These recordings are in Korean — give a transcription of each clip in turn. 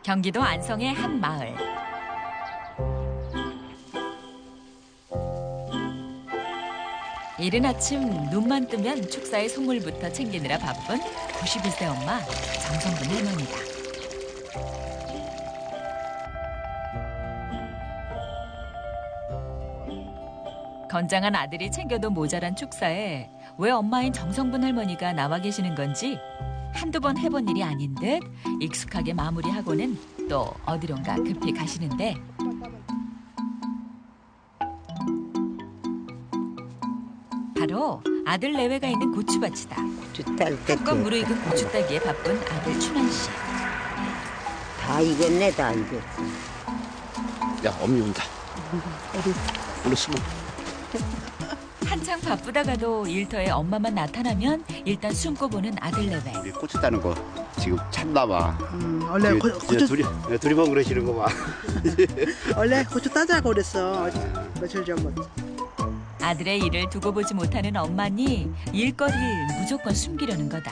경기도 안성의 한 마을. 이른 아침 눈만 뜨면 축사의 선물부터 챙기느라 바쁜 91세 엄마 정성분 할머니다. 건장한 아들이 챙겨도 모자란 축사에 왜 엄마인 정성분 할머니가 나와 계시는 건지 한두 번 해본 일이 아닌 듯 익숙하게 마무리하고는 또 어디론가 급히 가시는데 바로 아들 내외가 있는 고추밭이다. 한껏 무르익은 고추 따기에 바쁜 아들 춘원 씨. 다 익었네, 다 익었어. 야, 엄니 온다. 얼른 숨어. 한창 바쁘다가도 일터에 엄마만 나타나면 일단 숨고 보는 아들 내외. 우리 고추 따는 거 지금 찾나 봐. 원래 고추 둘이 번 그러시는 거 봐. 원래 고추 따자고 그랬어. 며칠 전부터. 아들의 일을 두고 보지 못하는 엄마니 일거리를 무조건 숨기려는 거다.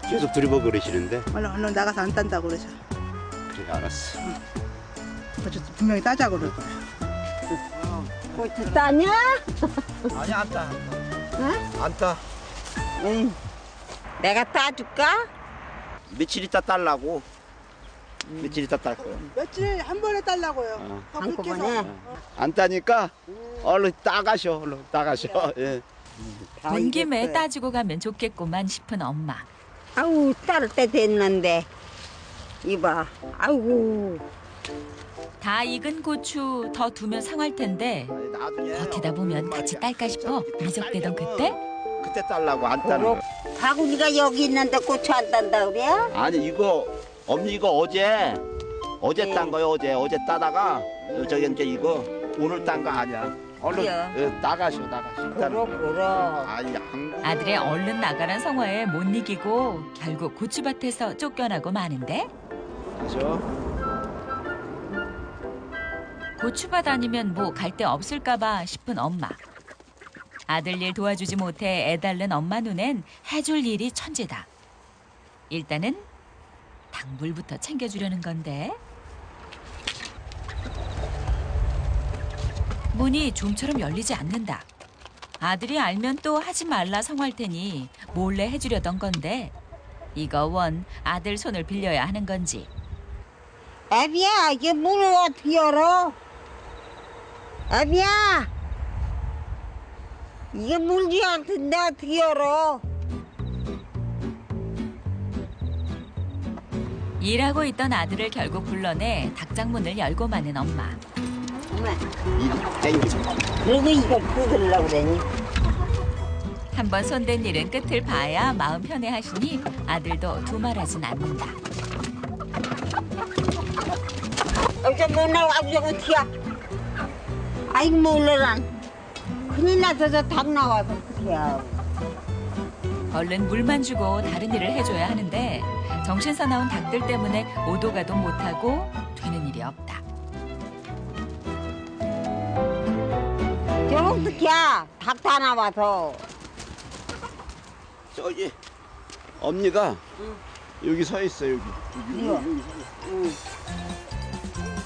계속 둘이 번 그러시는데. 얼른 나가서 안 딴다고 그러죠. 그래, 알았어. 고추 분명히 따자고 그럴 거야. 고추 따냐? 아니, 안 따. 응? 안 따. 응. 내가 따줄까? 며칠 있다 딸라고. 며칠 있다 딸 거야. 며칠 한 번에 따려고요. 더 그렇게 해서. 한꺼번에? 안 따니까 얼른 따가셔. 얼른 따가셔. 예. 다 온 김에 익었어요. 따지고 가면 좋겠구만 싶은 엄마. 아우, 따를 때 됐는데. 이봐. 아이고. 다 익은 고추 더 두면 상할 텐데 나중에 버티다 보면 같이 딸까 싶어 미적대던 그때 그때 딸라고 안 따는 거. 바구니가 여기 있는데 고추 안 딴다 그래? 아니 이거 엄니 이거 어제 네. 딴 거요. 어제 따다가 저기 이제 이거 오늘 딴 거 아니야. 얼른 그래요? 나가셔. 그럼. 아니 한국 아들의 얼른 나가란 성화에 못 이기고 결국 고추밭에서 쫓겨나고 마는데 가셔. 고추밭 아니면 뭐 갈 데 없을까 봐 싶은 엄마. 아들 일 도와주지 못해 애달른 엄마 눈엔 해줄 일이 천재다. 일단은 당불부터 챙겨주려는 건데 문이 좀처럼 열리지 않는다. 아들이 알면 또 하지 말라 성할 테니 몰래 해주려던 건데 이거 원 아들 손을 빌려야 하는 건지. 애비야, 이게 문을 어떻게 열어? 애비야! 이게 물지 않던데 어떻게 열어? 일하고 있던 아들을 결국 불러내 닭장문을 열고 마는 엄마. 엄마, 땡겨. 그리고 이걸 뜯으려고 그러니? 한번 손댄 일은 끝을 봐야 마음 편해하시니 아들도 두말하진 않는다. 여기서 못 나가고 저거 튀어. 아이고, 몰라라. 큰일 나서 저 닭 나와서 어떡해. 얼른 물만 주고 다른 일을 해줘야 하는데 정신 사나운 닭들 때문에 오도 가도 못하고 되는 일이 없다. 저거 어떡해. 닭 다 나와서. 저기 엄니가 여기 서 있어 여기.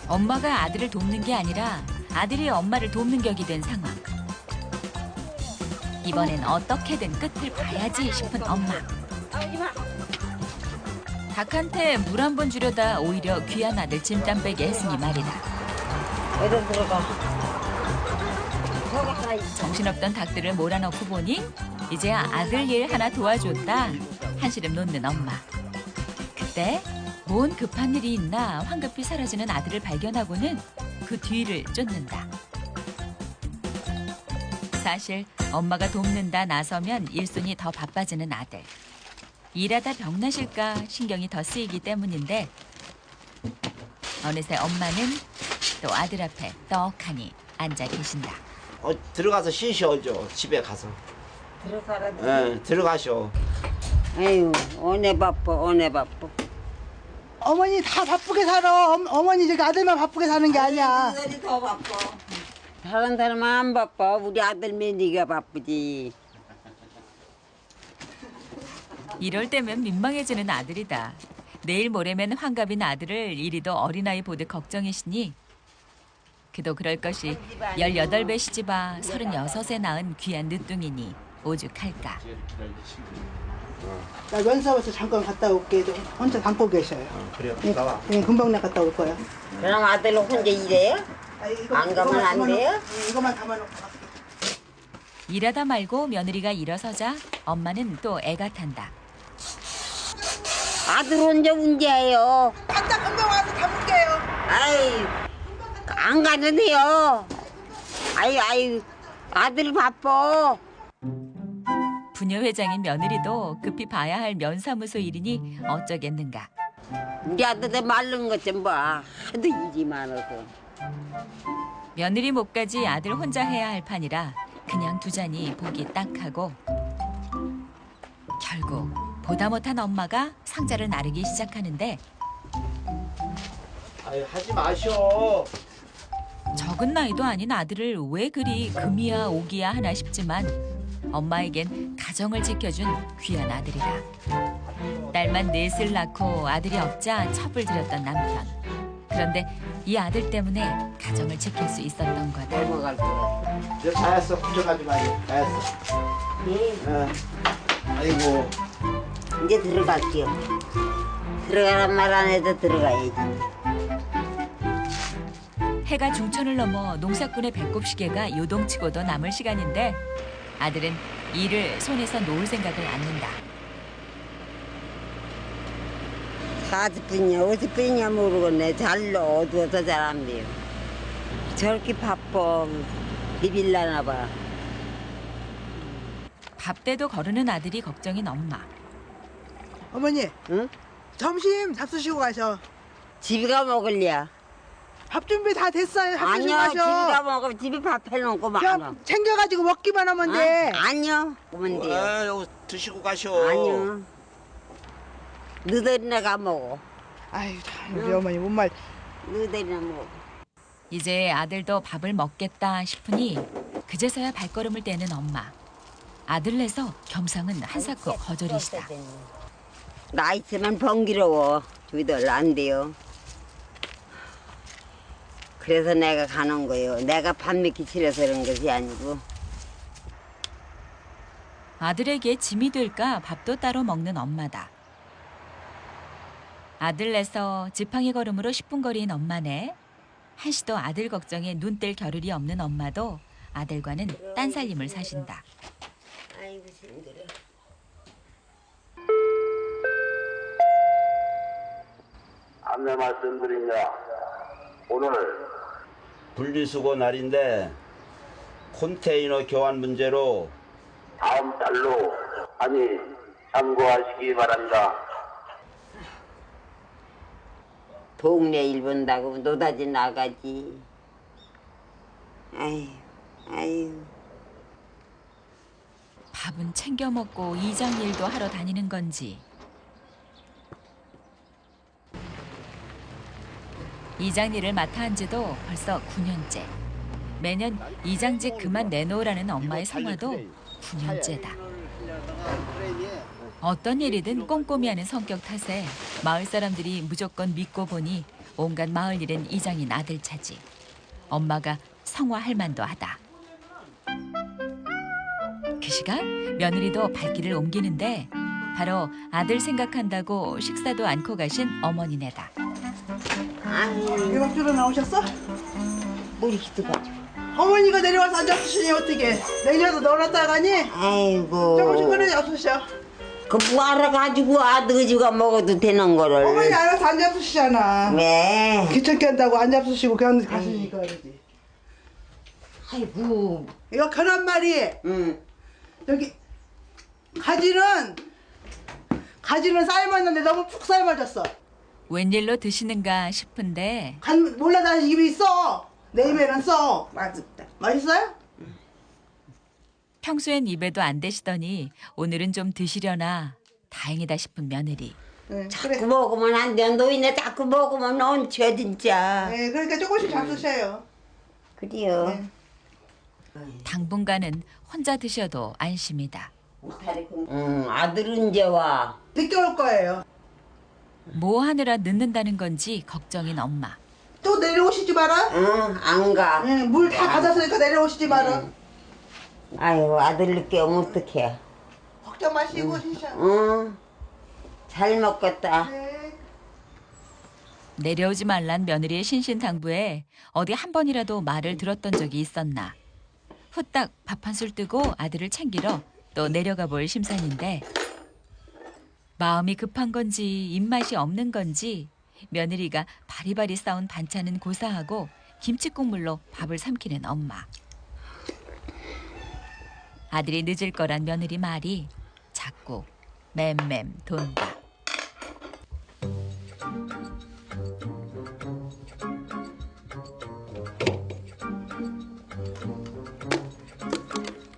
엄마가 아들을 돕는 게 아니라 아들이 엄마를 돕는 격이 된 상황. 이번엔 어떻게든 끝을 봐야지 싶은 엄마. 닭한테 물 한 번 주려다 오히려 귀한 아들 짐땀 빼게 했으니 말이다. 어디 들어가. 저거 하나 있어. 정신없던 닭들을 몰아넣고 보니 이제야 아들 일 하나 도와줬다 한시름 놓는 엄마. 그때 뭔 급한 일이 있나 황급히 사라지는 아들을 발견하고는 그 뒤를 쫓는다. 사실 엄마가 돕는다 나서면 일손이 더 바빠지는 아들. 일하다 병나실까 신경이 더 쓰이기 때문인데 어느새 엄마는 또 아들 앞에 떡하니 앉아 계신다. 들어가서 쉬셔죠. 집에 가서. 들어가라. 들어가셔. 아유, 오네 바빠. 어머니 다 바쁘게 살아. 어머니 저기 아들만 바쁘게 사는 게 아니야. 아들이 더 바빠. 다른 사람은 안 바빠. 우리 아들면 네가 바쁘지. 이럴 때면 민망해지는 아들이다. 내일 모레면 환갑인 아들을 이리도 어린아이 보듯 걱정이시니 그도 그럴 것이 18배 시집아 36에 낳은 귀한 늦둥이니 오죽할까. 나 면사무소 잠깐 갔다 올게. 혼자 담고 계셔요. 그래요. 예, 나와. 예, 금방 나 갔다 올 거야. 그럼 아들 혼자 일해요? 안 가면 안 돼요? 이거만 담아놓고 갈게. 일하다 말고 며느리가 일어서자 엄마는 또 애가 탄다. 아들 혼자 문제예요. 갔다 금방 와서 담을게요. 아이, 안 가도 돼요. 아이, 아들 바빠. 부녀 회장인 며느리도 급히 봐야 할 면사무소 일이니 어쩌겠는가. 우리 아들 말른 것 좀 봐. 하도 일이 많아서. 며느리 몫까지 아들 혼자 해야 할 판이라 그냥 두자니 보기 딱하고 결국 보다 못한 엄마가 상자를 나르기 시작하는데 아유, 하지 마셔. 적은 나이도 아닌 아들을 왜 그리 금이야 오기야 하나 싶지만 엄마에겐 가정을 지켜준 귀한 아들이다. 딸만 넷을 낳고 아들이 없자 첩을 들였던 남편. 그런데 이 아들 때문에 가정을 지킬 수 있었던 거다. 넘어갈 거야. 이제 다 했어. 걱정하지 마요. 다 했어. 어. 아이고. 이제 들어갈게요. 들어가란 말 안 해도 들어가야지. 해가 중천을 넘어 농사꾼의 배꼽시계가 요동치고도 남을 시간인데 아들은 일을 손에서 놓을 생각을 않는다. 40분이냐 50분이냐 모르겠네. 잘로 어두워서 잘 안 돼요. 저렇게 바빠. 비빌라나 봐. 밥대도 거르는 아들이 걱정인 엄마. 어머니, 응? 점심 잡수시고 가셔. 집에 가 먹을래야. 밥 준비 다 됐어요. 잡수시고 아니요. 집에 가셔. 가 먹어. 집에 밥 해놓고 많아. 그냥 챙겨가지고 먹기만 하면 돼. 아니요. 오면 돼요. 아, 여기 드시고 가셔. 아니요. 너희들이나 가 먹어. 아유, 참, 우리 어머니 뭔말. 너희들이나 먹어. 이제 아들도 밥을 먹겠다 싶으니 그제서야 발걸음을 떼는 엄마. 아들 내서 겸상은 한사코 거절이시다. 나 있으면 번기러워. 저희들 안 돼요. 그래서 내가 가는 거예요. 내가 밥 먹기 싫어서 그런 것이 아니고. 아들에게 짐이 될까 밥도 따로 먹는 엄마다. 아들 내서 지팡이 걸음으로 10분 거리인 엄마네. 한시도 아들 걱정에 눈 뗄 겨를이 없는 엄마도 아들과는 딴 살림을 사신다. 아이고 힘들어. 안내 말씀드리냐. 오늘 분리수거 날인데 컨테이너 교환 문제로 다음 달로 많이 참고하시기 바랍니다. 동네 일 본다고 노다지 나가지. 아유. 밥은 챙겨 먹고 이장 일도 하러 다니는 건지. 이장 일을 맡아 한 지도 벌써 9년째. 매년 이장직 그만 내놓으라는 엄마의 성화도 9년째다. 어떤 일이든 꼼꼼히 하는 성격 탓에 마을 사람들이 무조건 믿고 보니 온갖 마을 일은 이장인 아들 차지. 엄마가 성화할 만도 하다. 그 시간 며느리도 발길을 옮기는데 바로 아들 생각한다고 식사도 않고 가신 어머니네다. 아유. 일박주로 나오셨어? 머리 기도가지고. 어머니가 내려와서 안 잡수시니 어떻게? 냉장고 넣어놨다 가니? 아이고. 조금씩 끓여 잡수셔. 그 뭐하러 가지고 아들지가 먹어도 되는 거를. 어머니 알아서 안 잡수시잖아. 왜? 귀찮게 한다고 안 잡수시고 그냥 가시니까 그러지. 아이고. 이거 계란말이. 응. 여기 가지는 삶았는데 너무 푹 삶아졌어. 웬일로 드시는가 싶은데 간 몰라 나 입에 있어. 내 입에는 써. 맛있다. 맛있어요? 평소엔 입에도 안 대시더니 오늘은 좀 드시려나 다행이다 싶은 며느리. 네, 자꾸 그래. 먹으면 안 돼. 너희네 자꾸 먹으면 얹혀 진짜. 네, 그러니까 조금씩 잡수셔요. 그래요. 네. 당분간은 혼자 드셔도 안심이다. 아들은 이제 와. 늦게 올 거예요. 뭐 하느라 늦는다는 건지 걱정인 엄마. 또 내려오시지 마라. 응, 안 가. 응, 물 다 받았으니까 내려오시지 마라. 아이고, 아들 늦게 오면 어떡해. 걱정 마시고 진짜. 응, 잘 먹겠다. 네. 내려오지 말란 며느리의 신신당부에 어디 한 번이라도 말을 들었던 적이 있었나. 후딱 밥 한 술 뜨고 아들을 챙기러 또 내려가 볼 심산인데 마음이 급한 건지 입맛이 없는 건지 며느리가 바리바리 싸운 반찬은 고사하고 김치국물로 밥을 삼키는 엄마. 아들이 늦을 거란 며느리 말이 자꾸 맴맴 돈다.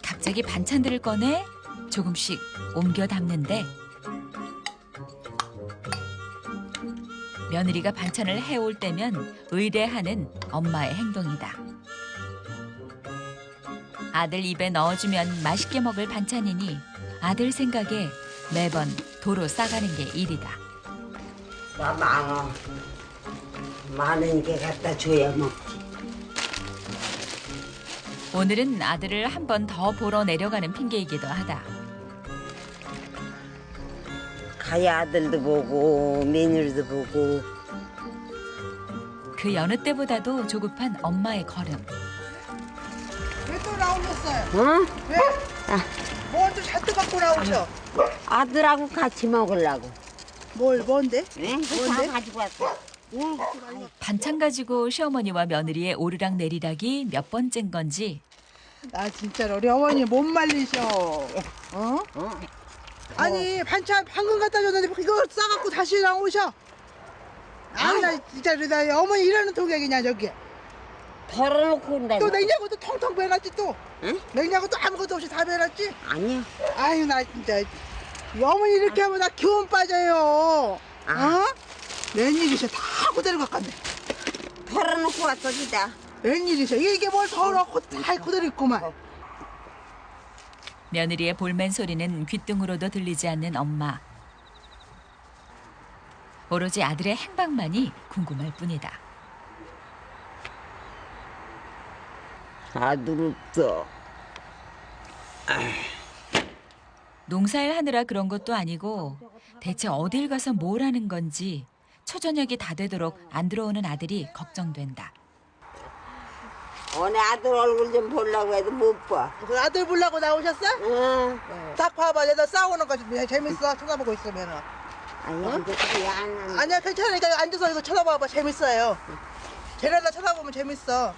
갑자기 반찬들을 꺼내 조금씩 옮겨 담는데 며느리가 반찬을 해올 때면 의뢰하는 엄마의 행동이다. 아들 입에 넣어주면 맛있게 먹을 반찬이니 아들 생각에 매번 도로 싸가는 게 일이다. 나 많아. 많은 게 갖다 줘야 먹지. 오늘은 아들을 한 번 더 보러 내려가는 핑계이기도 하다. 가야 아들도 보고 며느리도 보고. 그 여느 때보다도 조급한 엄마의 걸음. 왜 또 나오셨어요? 응? 왜? 뭘 또 잔뜩 갖고 나오셔? 아들하고 같이 먹으려고. 뭔데? 응? 뭔데? 다 가지고 왔어. 반찬 가지고 시어머니와 며느리의 오르락 내리락이 몇 번째인 건지 나 진짜로 우리 어머니 못 말리셔. 어? 아니 반찬 방금 갖다 줬는데 이거 싸갖고 다시 나오셔. 아니 나 진짜 나 어머니 일하는 통이야 그냥 저기. 덜어놓고 온다. 또 냉장고도 텅텅 빼놨지 또. 응? 냉장고도 아무것도 없이 다 빼놨지. 아니야. 아유 나 진짜 이 어머니 이렇게 하면 나 기운 빠져요. 아. 어? 웬일이셔 다 그대로 갖갔네. 덜어놓고 왔어 기다. 웬일이셔 이게 뭘 더 넣고 다 그대로 있구만. 며느리의 볼멘 소리는 귓등으로도 들리지 않는 엄마. 오로지 아들의 행방만이 궁금할 뿐이다. 아들 없어. 농사일 하느라 그런 것도 아니고 대체 어딜 가서 뭘 하는 건지 초저녁이 다 되도록 안 들어오는 아들이 걱정된다. 오늘 아들 얼굴 좀 보려고 해도 못 봐. 그 아들 보려고 나오셨어? 응. 딱 봐봐 얘들 싸우는 거 재밌어 쳐다보고 있으면. 아니야. 그게 안 아니야 괜찮으니까 앉아서 이거 쳐다봐봐 재밌어요. 쟤네들 쳐다보면 재밌어.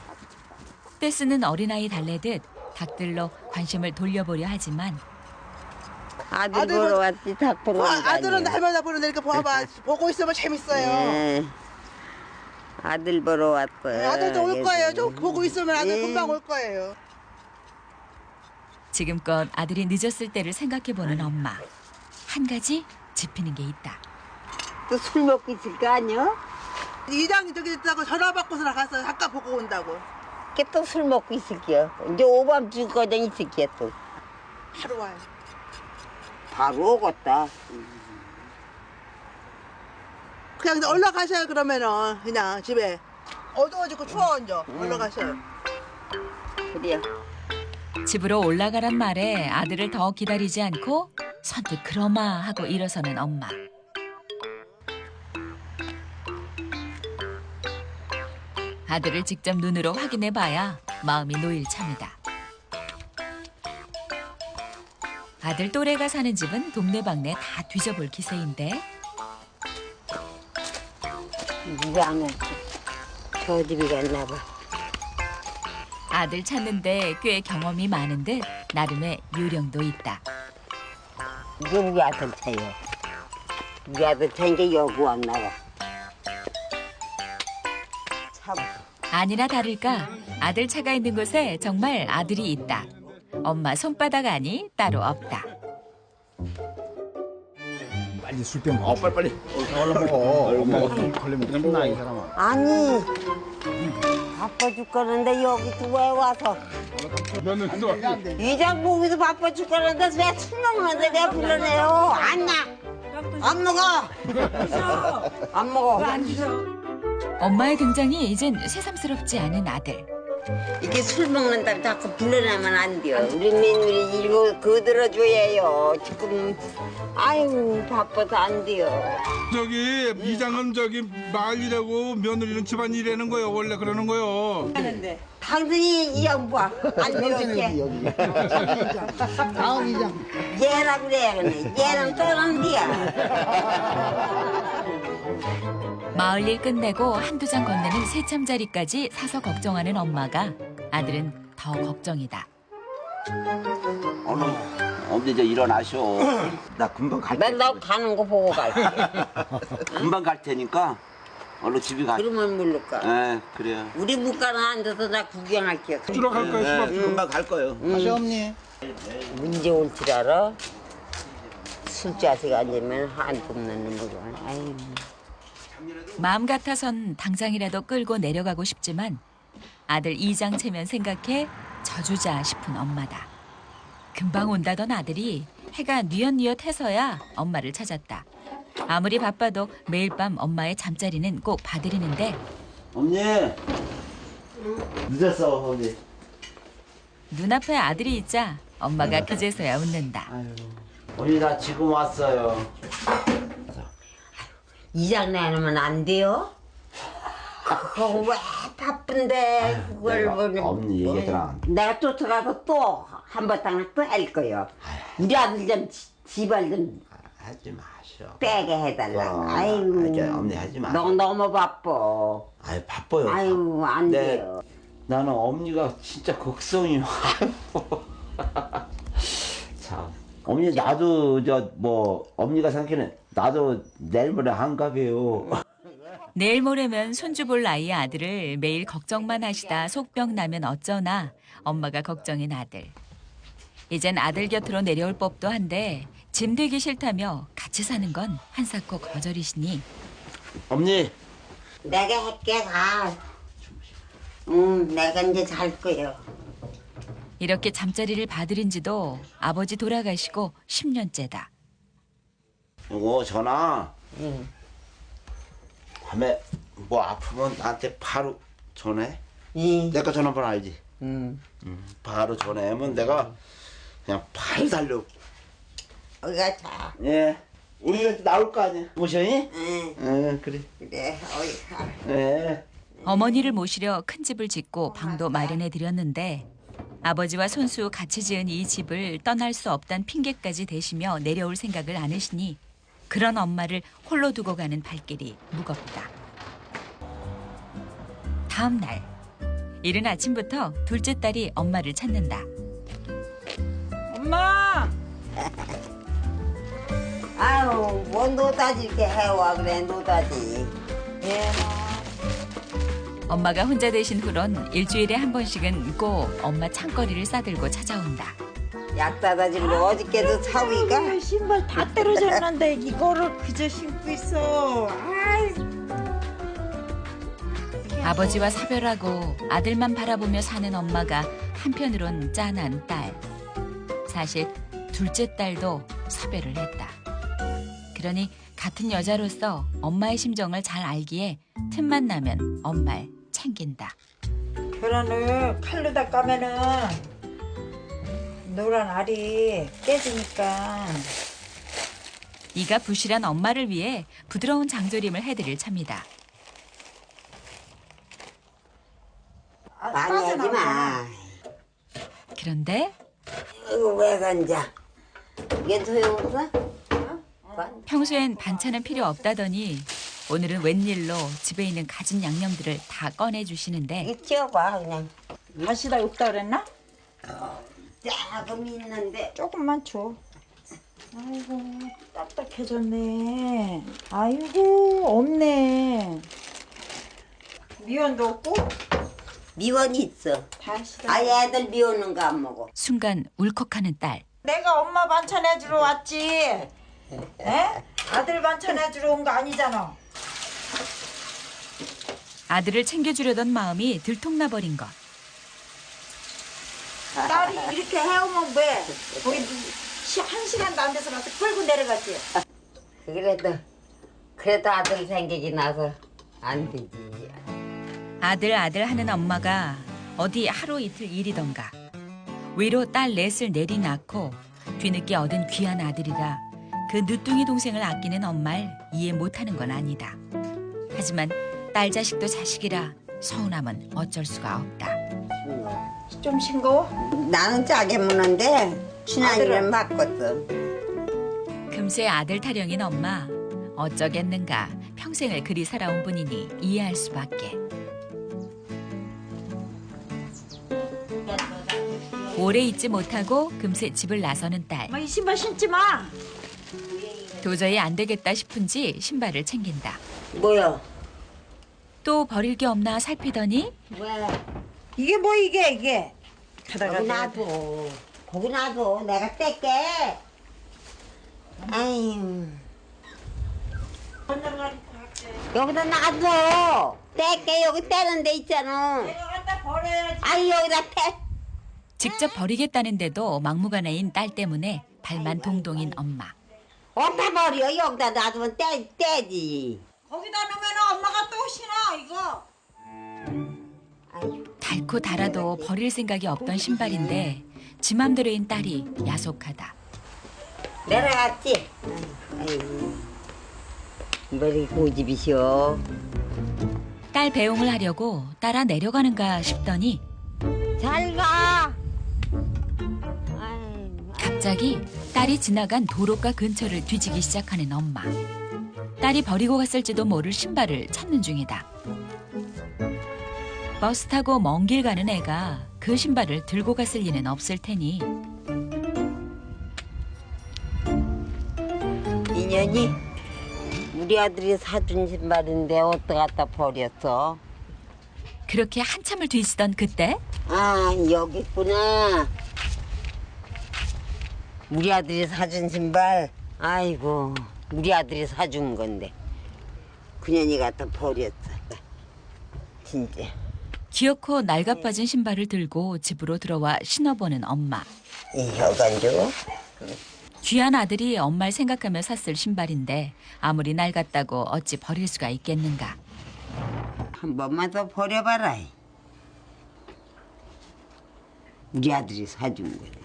떼쓰는 어린아이 달래듯 닭들로 관심을 돌려보려 하지만 아들 아들 보러 보- 왔지 닭 보러 온 거 아들은 아니야. 날마다 보는데니까 봐봐 보고 있으면 재밌어요. 네. 아들 보러 왔어요. 아들도 올 거예요. 좀 그래서. 보고 있으면 아들 예. 금방 올 거예요. 지금껏 아들이 늦었을 때를 생각해보는 엄마. 한 가지 짚히는 게 있다. 또 술 먹고 있을 거 아니야? 이장이 저기 있다고 전화 받고서 나가서 잠깐 보고 온다고. 걔 또 술 먹고 있을 게요. 이제 오밤중 거정 있을 게 또. 바로 와요. 바로 오겠다. 그냥 올라가셔요 그러면은 그냥 집에. 어두워지고 추워 이제 올라가셔요. 그래요. 집으로 올라가란 말에 아들을 더 기다리지 않고 선뜻 그러마 하고 일어서는 엄마. 아들을 직접 눈으로 확인해 봐야 마음이 놓일 참이다. 아들 또래가 사는 집은 동네방네 다 뒤져볼 기세인데 누가 안 왔지? 저 집에 갔나 봐. 아들 찾는데 꽤 경험이 많은 듯 나름의 요령도 있다. 이게 우리 아들 차요. 우리 아들 차인데 여기 왔나 봐. 참. 아니나 다를까 아들 차가 있는 곳에 정말 아들이 있다. 엄마 손바닥 안이 따로 없다. 빨리 술병 먹어. 빨리. 얼른 먹어. 엄마가 걸리면 혼나 이 사람아. 아니. 바빠 죽겠는데 여기 또 왜 와서? 너는 또 이장 보기도 바빠 죽겠는데 왜 술 먹는데 내가 불러내요? 안 나. 안 먹어. 안 먹어. 엄마의 등장이 이젠 새삼스럽지 않은 아들. 이렇게 술 먹는다고 자꾸 불러내면 안 돼요. 우리 며느리 이거 거들어줘야 해요. 지금 아유 바빠서 안 돼요. 저기 이장은 저기 마을이라고 며느리는 집안일이라는 거요. 원래 그러는 거요. 당신이 이 양반 안 이렇게 다음 이장. 얘라 그래. 얘는 떠난디야. 마을 일 끝내고 한두 장 건네는 새참자리까지 사서 걱정하는 엄마가 아들은 더 걱정이다. 오늘 엄니 이제 일어나셔. 나 금방 갈 맨날 가는 거 보고 갈. 금방 갈 테니까 얼른 집에 가. 그러면 모를까. 예, 그래요. 우리 묵가는 앉아서 나 구경할게요. 주러 갈 거야, 수박 주러. 금방 갈 거예요. 다시 없니? 문제 올 줄 알아? 술자식 앉으면 한 뿜는 놈으로. 아유. 마음 같아선 당장이라도 끌고 내려가고 싶지만 아들 이장 체면 생각해 져주자 싶은 엄마다. 금방 온다던 아들이 해가 뉘엿뉘엿해서야 엄마를 찾았다. 아무리 바빠도 매일 밤 엄마의 잠자리는 꼭 봐드리는데 엄니 늦었어, 엄니. 눈앞에 아들이 있자 엄마가 그제서야 웃는다. 아유, 엄니 나 지금 왔어요. 이장 내놓으면 안 돼요? 그거 왜 바쁜데 그걸 엄니 얘기하더라. 내가 쫓아가서 또 한바탕을 또 할 거요. 우리 아들 좀 지발 좀 하지 마셔. 빼게 해달라. 어, 아이고. 엄니 하지 마. 너 너무 바빠. 아유 바빠요. 아이고 안 네. 돼요. 나는 엄니가 진짜 걱정이요. 참. 엄니 나도 저 뭐 엄니가 생각에는 나도 내일 모레 한갑이에요. 내일 모레면 손주 볼 나이의 아들을 매일 걱정만 하시다 속병 나면 어쩌나 엄마가 걱정인 아들. 이젠 아들 곁으로 내려올 법도 한데 짐 되기 싫다며 같이 사는 건 한사코 거절이시니 엄니. 내가 할게 가. 응 내가 이제 잘 거요. 이렇게 잠자리를 봐드린 지도 아버지 돌아가시고 10년째다. 이거 전화. 응. 밤에 뭐 아프면 나한테 바로 전화해. 응. 내가 전화번호 알지? 응. 바로 전화하면 내가 그냥 바로 달려. 어디가 자. 예. 우리가 나올 거 아니야. 모셔니? 응. 응, 그래. 그래 어디 가. 예. 어머니를 모시려 큰 집을 짓고 방도 마련해 드렸는데 아버지와 손수 같이 지은 이 집을 떠날 수 없단 핑계까지 대시며 내려올 생각을 않으시니 그런 엄마를 홀로 두고 가는 발길이 무겁다. 다음 날 이른 아침부터 둘째 딸이 엄마를 찾는다. 엄마! 아유 뭐 노다지 이렇게 해와 그래 노다지. 예. 엄마가 혼자 되신 후론 일주일에 한 번씩은 꼭 엄마 창거리를 싸들고 찾아온다. 약 사다 준 거 어저께도 사위가 신발 다 떨어졌는데 이거를 그저 신고 있어. 아이. 아버지와 사별하고 아들만 바라보며 사는 엄마가 한편으론 짠한 딸. 사실 둘째 딸도 사별을 했다. 그러니 같은 여자로서 엄마의 심정을 잘 알기에 틈만 나면 엄마를 챙긴다. 계란을 칼로다 까면은 노란 알이 깨지니까. 이가 부실한 엄마를 위해 부드러운 장조림을 해드릴 참이다. 많이 하지 마. 그런데 이거 왜 간자? 이게 소용없어? 평소엔 반찬은 필요 없다더니 오늘은 웬일로 집에 있는 가진 양념들을 다 꺼내주시는데 이거 찌워봐 그냥. 맛이 다 없다 그랬나? 조금 있는데 조금만 줘. 아이고 딱딱해졌네. 아이고 없네. 미원도 없고 미원이 있어. 다시. 아예 애들 미원은 거 안 먹어. 순간 울컥하는 딸. 내가 엄마 반찬 해주러 왔지. 에? 아들 반찬 해주러 온 거 아니잖아. 아들을 챙겨주려던 마음이 들통나버린 것. 딸이 이렇게 해오면 왜? 거기 한 시간도 안 돼서 가서 끌고 내려갔지. 그래도 아들 생각이 나서 안 되지. 아들 하는 엄마가 어디 하루 이틀 일이던가. 위로 딸 넷을 내리 낳고 뒤늦게 얻은 귀한 아들이라 그 늦둥이 동생을 아끼는 엄마를 이해 못하는 건 아니다. 하지만 딸 자식도 자식이라 서운함은 어쩔 수가 없다. 좀 싱거워? 나는 짜게 무는데 친아들은 바꿨어. 금세 아들 타령인 엄마. 어쩌겠는가. 평생을 그리 살아온 분이니 이해할 수밖에. 오래 있지 못하고 금세 집을 나서는 딸. 엄마 이 신발 신지 마. 도저히 안 되겠다 싶은지 신발을 챙긴다. 뭐야? 또 버릴 게 없나 살피더니 왜? 이게 뭐 이게? 거기 놔둬. 거기 놔둬. 내가 뗄게. 아유. 여기다 놔둬. 뗄게. 여기 떼는 데 있잖아. 내가 갖다 버려야지. 아유 여기다 떼. 직접 버리겠다는데도 막무가내인 딸 때문에 발만 동동인 엄마. 어디다 버려? 여기다 놔두면 떼지. 거기다 놓으면 엄마가 또 신어 이거. 아유. 닳고 달아도 버릴 생각이 없던 신발인데 지 맘대로인 딸이 야속하다. 내려갔지? 아이고. 머리 고집이시오. 딸 배웅을 하려고 따라 내려가는가 싶더니 잘 가. 아이고. 갑자기 딸이 지나간 도로가 근처를 뒤지기 시작하는 엄마. 딸이 버리고 갔을지도 모를 신발을 찾는 중이다. 버스 타고 먼 길 가는 애가 그 신발을 들고 갔을 리는 없을 테니 인연이 우리 아들이 사준 신발인데 어디다 갖다 버렸어? 그렇게 한참을 뒤지던 그때 아 여기 있구나. 우리 아들이 사준 신발. 아이고 우리 아들이 사준 건데 그년이 갖다 버렸어. 진짜. 기어코 낡아빠진 신발을 들고 집으로 들어와 신어보는 엄마. 이 혀간죠? 귀한 아들이 엄마를 생각하며 샀을 신발인데 아무리 낡았다고 어찌 버릴 수가 있겠는가. 한 번만 더 버려봐라. 우리 아들이 사준 건데.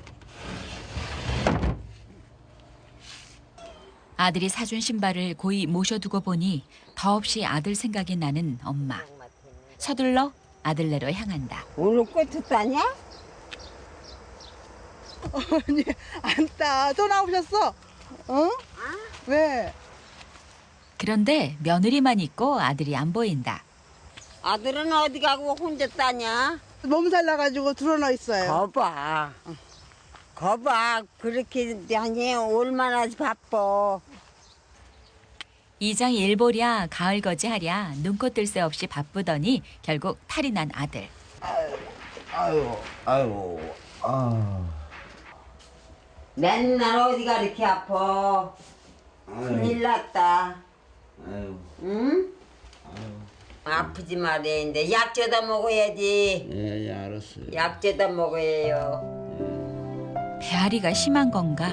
아들이 사준 신발을 고이 모셔두고 보니 더없이 아들 생각이 나는 엄마. 서둘러 아들네로 향한다. 오늘 꽃을 따냐? 언니 안 따. 또 나오셨어? 어? 왜? 그런데 며느리만 있고 아들이 안 보인다. 아들은 어디 가고 혼자 따냐? 몸살 나가지고 드러나 있어요. 거봐. 그렇게 하니 얼마나 바빠. 이장 일보랴 가을거지 하랴 눈코 뜰 새 없이 바쁘더니 결국 탈이 난 아들. 아유. 맨날 어디가 이렇게 아파. 큰일 났다. 아유. 응? 아프지 말아야인데 약 줘다 먹어야지. 예, 알았어요. 약 줘다 먹어야요. 배앓이가 심한 건가?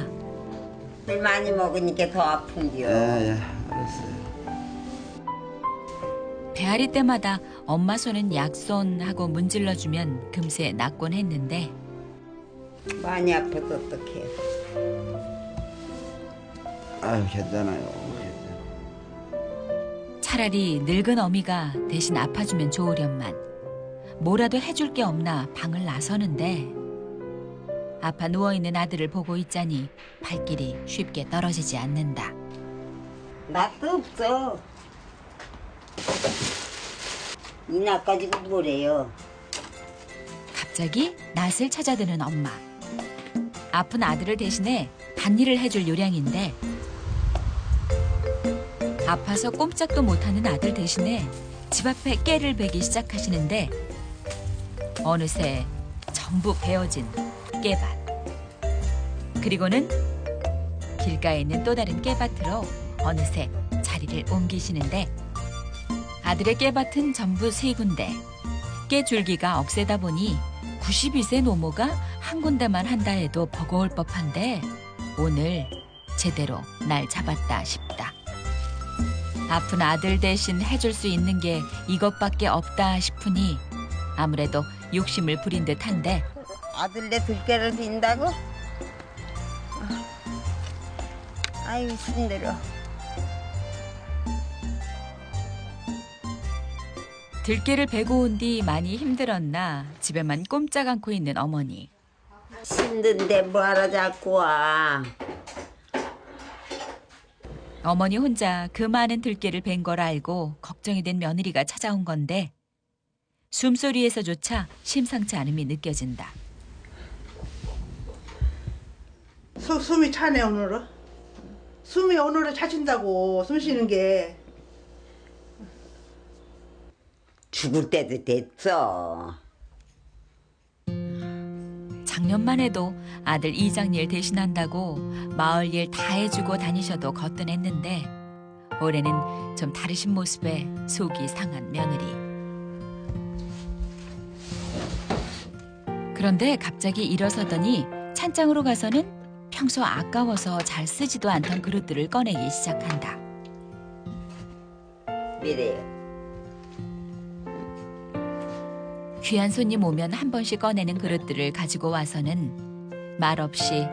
술 많이 먹으니까 더 아픈겨. 알았어요. 배앓이 때마다 엄마 손은 약손 하고 문질러주면 금세 낫곤 했는데 많이 아파서 어떡해. 아유, 괜찮아요. 차라리 늙은 어미가 대신 아파주면 좋으련만 뭐라도 해줄 게 없나 방을 나서는데 아파 누워있는 아들을 보고 있자니 발길이 쉽게 떨어지지 않는다. 낫도 없어. 이나 가지고 뭐래요. 갑자기 낯을 찾아드는 엄마. 아픈 아들을 대신해 밭일을 해줄 요량인데 아파서 꼼짝도 못하는 아들 대신에 집 앞에 깨를 베기 시작하시는데 어느새 전부 베어진 깨밭. 그리고는 길가에 있는 또 다른 깨밭으로 어느새 자리를 옮기시는데 아들의 깨밭은 전부 세 군데. 깨줄기가 억세다 보니 92세 노모가 한 군데만 한다 해도 버거울 법한데 오늘 제대로 날 잡았다 싶다. 아픈 아들 대신 해줄 수 있는 게 이것밖에 없다 싶으니 아무래도 욕심을 부린 듯한데 아들네 들깨를 빈다고? 아이고 힘들어. 들깨를 베고 온 뒤 많이 힘들었나 집에만 꼼짝 않고 있는 어머니. 힘든데 뭐하러 자꾸 와. 어머니 혼자 그 많은 들깨를 벤 걸 알고 걱정이 된 며느리가 찾아온 건데 숨소리에서조차 심상치 않음이 느껴진다. 숨이 차네 오늘은. 숨이 오늘은 차신다고 숨 쉬는 게. 죽을 때도 됐어. 작년만 해도 아들 이장일 대신한다고 마을 일 다 해주고 다니셔도 거뜬했는데 올해는 좀 다르신 모습에 속이 상한 며느리. 그런데 갑자기 일어서더니 찬장으로 가서는 평소 아까워서 잘 쓰지도 않던 그릇들을 꺼내기 시작한다. 미래요. 귀한 손님 오면 한 번씩 꺼내는 그릇들을 가지고 와서는 말없이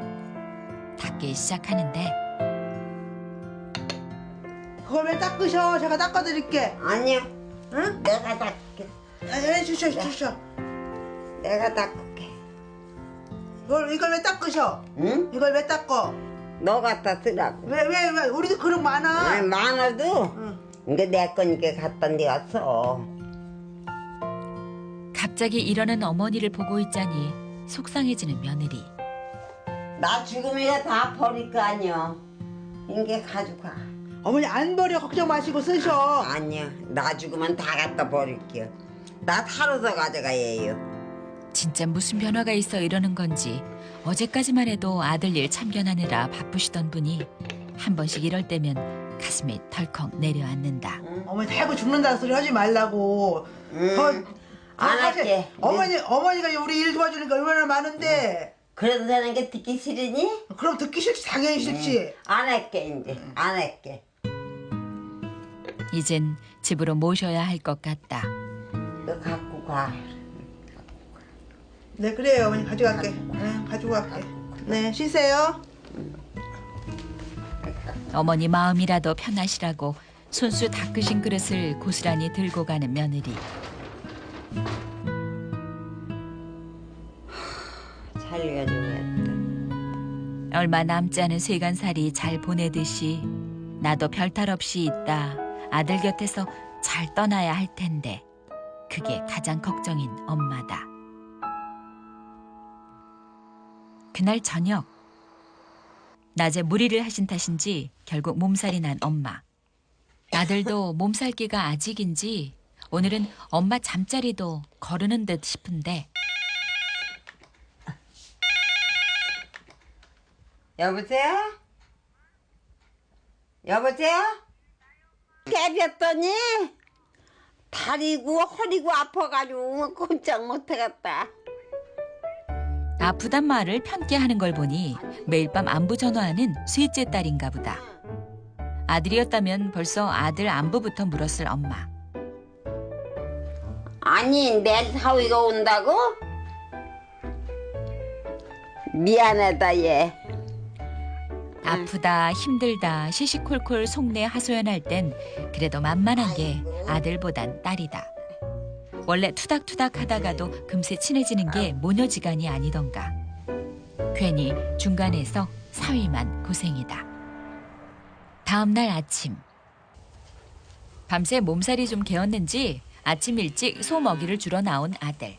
닦기 시작하는데 그걸 왜 닦으셔? 제가 닦아드릴게. 아니요. 응? 내가 닦게. 에 주셔. 내가 닦을게. 이걸 왜 닦으셔? 응? 이걸 왜 닦어? 너 갖다 쓰라고. 왜? 우리도 그릇 많아. 아니, 많아도 응. 이게 내 거니까 갖다 데 왔어. 갑자기 이러는 어머니를 보고 있자니 속상해지는 며느리. 나 죽으면 다 버릴 거 아니야. 이게 가져가. 어머니 안 버려. 걱정 마시고 쓰셔. 아니야. 나 죽으면 다 갖다 버릴게요. 나 타러서 가져가예요. 진짜 무슨 변화가 있어 이러는 건지 어제까지만 해도 아들 일 참견하느라 바쁘시던 분이 한 번씩 이럴 때면 가슴이 덜컥 내려앉는다. 어머니 대고 죽는다는 소리 하지 말라고. 안 할게. 어머니가 우리 일 도와주는 게 얼마나 많은데. 그래도 되는 게 듣기 싫으니? 그럼 듣기 싫지. 당연히 싫지. 안 할게 이제. 안 할게. 이젠 집으로 모셔야 할 것 같다. 너 갖고 가. 네 그래요. 어머니 가져갈게. 네 가지고 갈게. 네 쉬세요. 어머니 마음이라도 편하시라고 손수 닦으신 그릇을 고스란히 들고 가는 며느리. 잘 가져갔다. 얼마 남지 않은 세간살이 잘 보내듯이 나도 별탈 없이 있다 아들 곁에서 잘 떠나야 할 텐데 그게 가장 걱정인 엄마다. 그날 저녁 낮에 무리를 하신 탓인지 결국 몸살이 난 엄마. 아들도 몸살기가 아직인지 오늘은 엄마 잠자리도 거르는 듯 싶은데 여보세요? 여보세요? 깨졌더니 다리고 허리고 아파가지고 꼼짝 못하겠다. 아프단 말을 편게 하는 걸 보니 매일 밤 안부 전화하는 셋째 딸인가 보다. 아들이었다면 벌써 아들 안부부터 물었을 엄마. 아니 내일 사위가 온다고? 미안하다 얘. 아프다 힘들다 시시콜콜 속내 하소연할 땐 그래도 만만한 게 아들보단 딸이다. 원래 투닥투닥 하다가도 금세 친해지는 게 모녀지간이 아니던가. 괜히 중간에서 사위만 고생이다. 다음 날 아침. 밤새 몸살이 좀 개었는지 아침 일찍 소 먹이를 주러 나온 아들.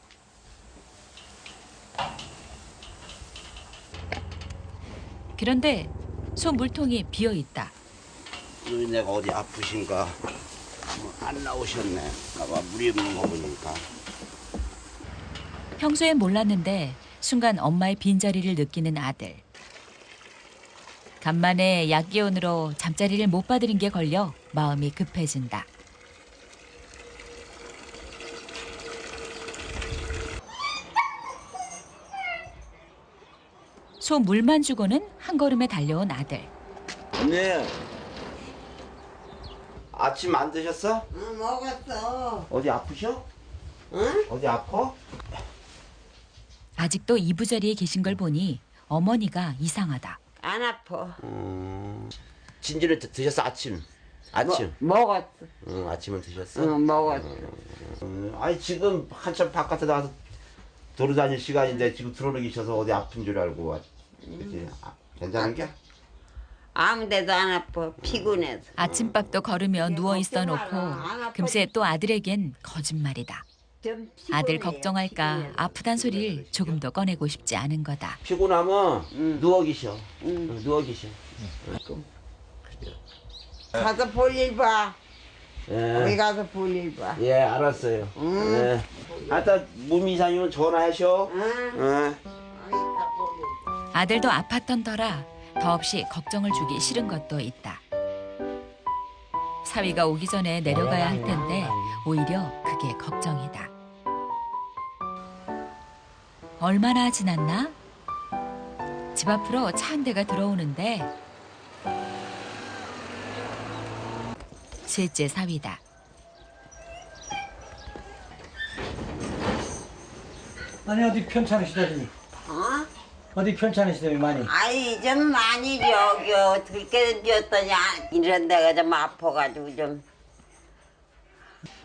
그런데 소 물통이 비어 있다. 내가 어디 아프신가 안 나오셨네. 아마 물이 없는 거 보니까. 평소엔 몰랐는데 순간 엄마의 빈자리를 느끼는 아들. 간만에 약기운으로 잠자리를 못 받은 게 걸려 마음이 급해진다. 소 물만 주고는 한 걸음에 달려온 아들. 언니 아침 안 드셨어? 응, 먹었어. 어디 아프셔? 응? 어디 아파? 아직도 이부자리에 계신 걸 보니 어머니가 이상하다. 안 아파. 진지를 드셨어 아침? 아침? 먹었어. 응, 아침은 드셨어? 응, 먹었어. 아니 지금 한참 바깥에 나가서 돌아다닐 시간인데 지금 들어오고 계셔서 어디 아픈 줄 알고 그치? 괜찮은 게? 아무 데도 안 아파. 피곤해서. 아침밥도 거르며 누워 있어 놓고 금세 또 아들에겐 거짓말이다. 좀 아들 피곤해. 걱정할까 피곤해서. 아프단 소리를 조금 더 꺼내고 싶지 않은 거다. 피곤하면 누워 계셔. 누워 계셔. 가서 볼일 봐. 우리 예, 가서 볼일 봐. 예, 알았어요. 예. 하여튼 몸 이상이면 전화하셔. 응. 예. 아들도 아팠던 터라 더없이 걱정을 주기 싫은 것도 있다. 사위가 오기 전에 내려가야 할 텐데 오히려 그게 걱정이다. 얼마나 지났나? 집 앞으로 차 한 대가 들어오는데 셋째 사위다. 아니 어디 편찮으시다니? 어? 어디 편찮으시다니 많이? 아이 좀 많이 저기요 들게 졌더니 이런 데가 좀 아파가지고 좀.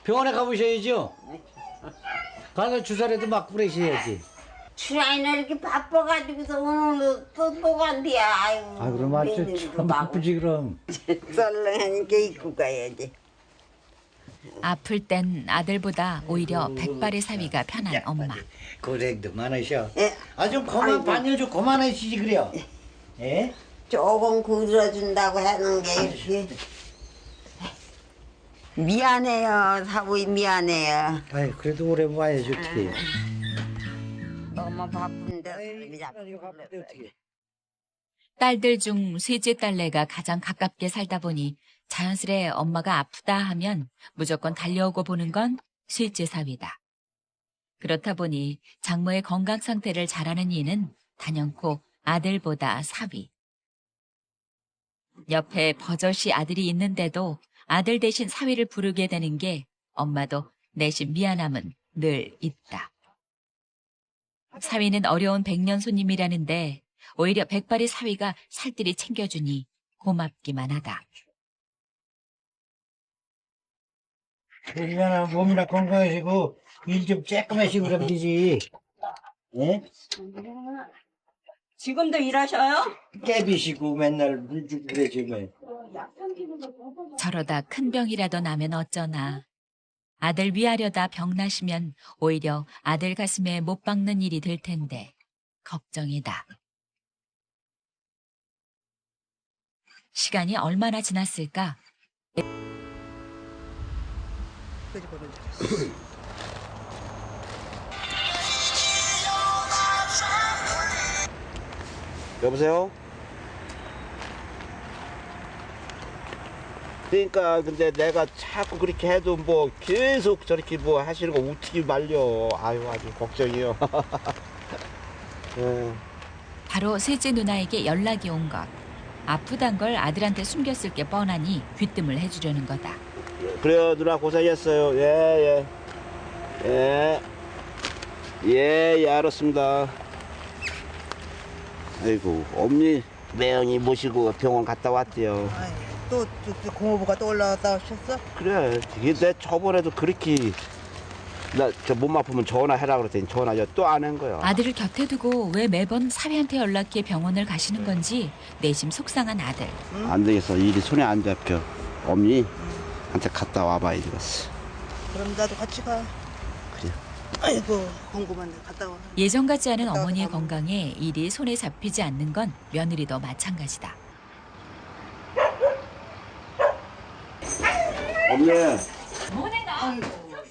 병원에 가보셔야죠. 가서 주사라도 맞고 그러셔야지. 출연이 이렇게 바빠가지고서 오늘 또 간대야. 아유. 아 그럼 말이죠. 참 바쁘지 그럼. 썰렁하니까 입고 가야지. 아플 땐 아들보다 오히려 백발의 사위가 편한 엄마. 고생도 많으셔. 예. 아좀 그만 아이고. 반일 좀 그만하시지 그래요. 예? 조금 굳어준다고 하는 게 이렇게. 미안해요, 사부이 미안해요. 아이 그래도 오래 와야지 어떻게. 너무 바쁜데. 어떻게. 딸들 중 셋째 딸내가 가장 가깝게 살다 보니 자연스레 엄마가 아프다 하면 무조건 달려오고 보는 건 셋째 사위다. 그렇다 보니 장모의 건강 상태를 잘 아는 이는 단연코 아들보다 사위. 옆에 버젓이 아들이 있는데도 아들 대신 사위를 부르게 되는 게 엄마도 내심 미안함은 늘 있다. 사위는 어려운 백년 손님이라는데 오히려 백발의 사위가 살뜰히 챙겨주니 고맙기만 하다. 얼마나 몸이나 건강하시고 일 좀 쬐끔하시고 그러면 되지. 예? 지금도 일하셔요? 깨비시고 맨날 물 주고 그래 지금. 저러다 큰 병이라도 나면 어쩌나. 아들 위하려다 병 나시면 오히려 아들 가슴에 못 박는 일이 될 텐데 걱정이다. 시간이 얼마나 지났을까? 여보세요? 그러니까 근데 내가 자꾸 그렇게 해도 뭐 계속 저렇게 뭐 하시는 거 어떻게 말려. 아유 아주 걱정이요. 바로 셋째 누나에게 연락이 온 것. 아프단 걸 아들한테 숨겼을 게 뻔하니 귀뜸을 해주려는 거다. 그래요 누나 고생했어요. 예예 예. 예, 알았습니다. 아이고 엄니 매형이 모시고 병원 갔다 왔대요. 또 공업부가 또 올라왔다 오셨어? 그래 이게 내 저번에도 그렇게 나 저 몸 아프면 전화해라 그랬더니 전화 또 안 한 거야. 아들을 곁에 두고 왜 매번 사위한테 연락해 병원을 가시는 건지 내심 속상한 아들. 안 되겠어 일이 손에 안 잡혀. 엄니한테 갔다 와봐야 되겠어. 그럼 나도 같이 가. 그래. 아이고 궁금한데 갔다 와. 예전 같지 않은 어머니의 건강에 일이 손에 잡히지 않는 건 며느리도 마찬가지다. 엄니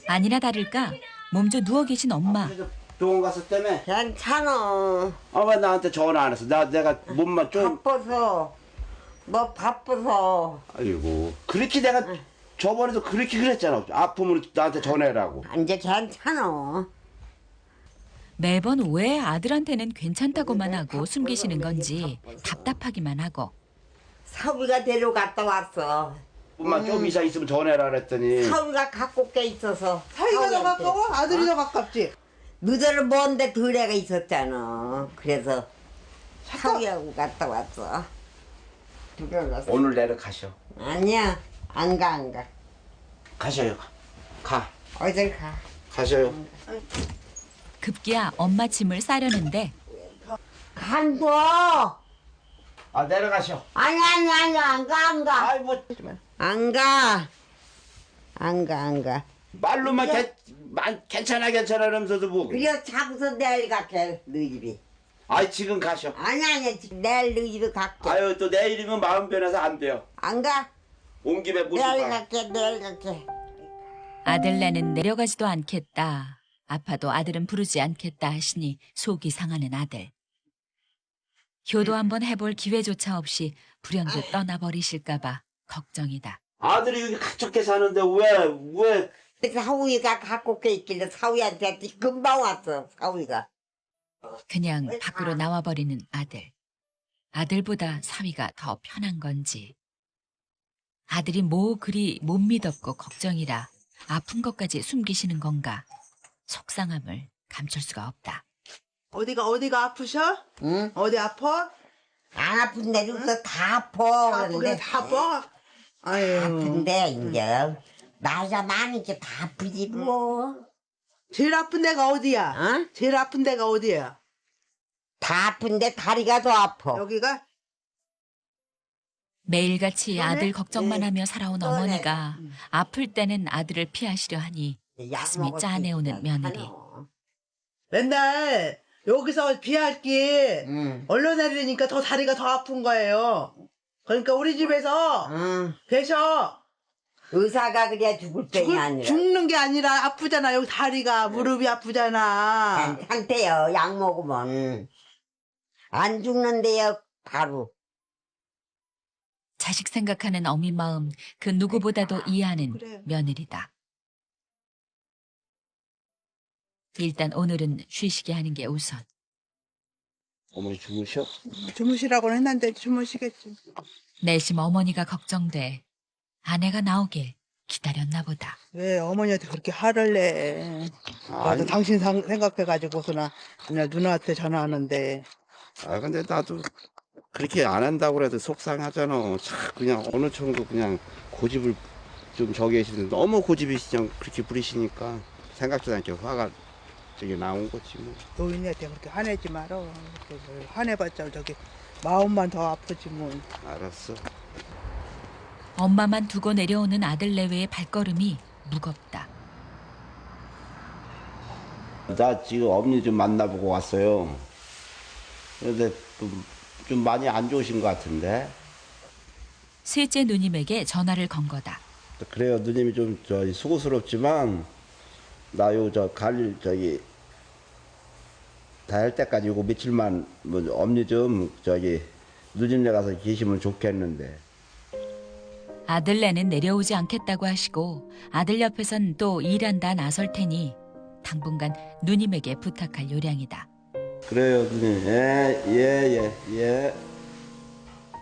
아니나 다를까 몸져 누워 계신 엄마. 병원 갔을 때문에 괜찮아. 왜 나한테 전화 안 했어? 내가 몸만 좀 바빠서. 뭐 바빠서. 아이고 그렇게 내가 저번에도 그렇게 그랬잖아. 아프면 나한테 전화해라고. 이제 괜찮아. 매번 왜 아들한테는 괜찮다고만 하고 숨기시는 건지 답답하기만 하고. 사부가 데려갔다 왔어. 엄마 좀 이상 있으면 전해라 그랬더니 사위가 갖고 게 있어서. 사이가 더 사위한테. 가까워? 아들이 더 가깝지? 너희들은 먼데 들애가 있었잖아. 그래서 사위하고 갔다 왔어. 들어갔어. 오늘 내려가셔. 아니야. 안 가. 가셔요. 가. 어딜 가. 가셔요. 급기야 엄마 짐을 싸려는데 간도. 아 내려가셔. 아니, 안 가. 아이 뭐 안 가. 안 가. 말로만 괜찮아 이러면서도 뭐. 그래서 자고서 내일 갈게, 너희 집이. 아이 지금 가셔. 아니, 내일 너희 집에 갈게. 아유 또 내일이면 마음 변해서 안 돼요. 안 가? 온 김에 모시고 내일 가. 갈게. 아들네는 내려가지도 않겠다. 아파도 아들은 부르지 않겠다 하시니 속이 상하는 아들. 효도 한번 해볼 기회조차 없이 불현듯 떠나버리실까봐 걱정이다. 아들이 여기 가깝게 사는데 왜 사위가 갖고 게 있길래 사위한테 금방 왔어, 사위가. 그냥 밖으로 나와버리는 아들. 아들보다 사위가 더 편한 건지. 아들이 뭐 그리 못 믿었고 걱정이라 아픈 것까지 숨기시는 건가. 속상함을 감출 수가 없다. 어디가 아프셔? 응? 어디 아파? 안 아픈 데도 있어. 다 아파. 다 아프게 다 아파? 아유. 아픈데, 이제. 나이가 많으니까 다 아프지, 뭐. 제일 아픈 데가 어디야? 어? 제일 아픈 데가 어디야? 다 아픈데 다리가 더 아파. 여기가? 매일같이 아들 걱정만 하며 살아온 너네. 어머니가 아플 때는 아들을 피하시려 하니 약 가슴이 먹을 짠해오는 수 며느리. 있잖아. 맨날 여기서 비할기 응. 얼려내리니까 더 다리가 더 아픈 거예요. 그러니까 우리 집에서 응. 계셔. 의사가 그래야 죽을 병이 아니라. 죽는 게 아니라 아프잖아. 여기 다리가 무릎이 아프잖아. 괜찮대요, 약 먹으면. 안 죽는데요, 바로. 자식 생각하는 어미 마음 그 누구보다도 이해하는 그래요. 며느리다. 일단 오늘은 쉬시게 하는 게 우선. 어머니 주무셔? 주무시라고는 했는데 주무시겠지. 내심 어머니가 걱정돼 아내가 나오길 기다렸나 보다. 왜 어머니한테 그렇게 화를 내? 나도 아니. 당신 생각해가지고서나 그냥 누나한테 전화하는데. 아 근데 나도 그렇게 안 한다고 그래도 속상하잖아. 참 그냥 어느 정도 그냥 고집을 좀 저기 계시는데 너무 고집이 그냥 그렇게 부리시니까 생각지도 않게 화가 저기 나온 거지 뭐. 노인한테 그렇게 화내지 마라. 그렇게 화내봤자 저기 마음만 더 아프지 뭐. 알았어. 엄마만 두고 내려오는 아들 내외의 발걸음이 무겁다. 나 지금 어머니 좀 만나보고 왔어요. 그런데 좀 많이 안 좋으신 것 같은데. 셋째 누님에게 전화를 건 거다. 그래요. 누님이 좀 수고스럽지만 나 요 저기 다 할 때까지 요거 며칠만 뭐 엄니 좀 누님네 가서 계시면 좋겠는데. 아들네는 내려오지 않겠다고 하시고 아들 옆에선 또 일한다 나설 테니 당분간 누님에게 부탁할 요량이다. 그래요, 누님. 예.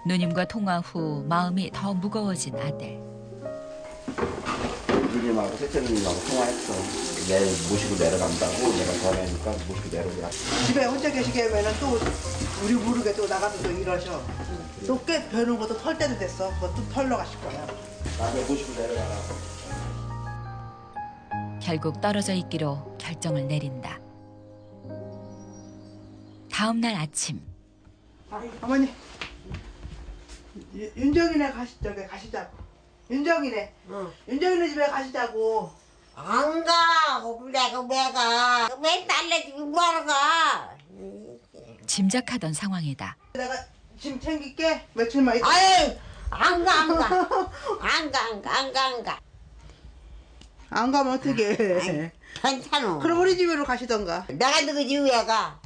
누님과 통화 후 마음이 더 무거워진 아들. 누님하고 셋째 누님하고 통화했어. 내일 모시고 내려간다고 내가 전화하니까 모시고 내려오라. 집에 혼자 계시게 하면은 또 우리 모르게 또 나가서 또 이러셔. 또 꽤 벼는 것도 털 때도 됐어. 그것도 털러 가실 거야. 나중에 모시고 내려가라. 결국 떨어져 있기로 결정을 내린다. 다음 날 아침 어머니, 윤정이네 가시자고. 윤정이네. 응. 윤정이네 집에 가시자고. 안 가. 내가 왜 가? 왜 딸네 집에 뭐하러 가? 짐작하던 상황이다. 내가 짐 챙길게. 며칠만 있다. 아유, 안 가. 안 가면 어떡해. 괜찮아. 그럼 우리 집으로 가시던가. 내가 너희 집에 왜 가?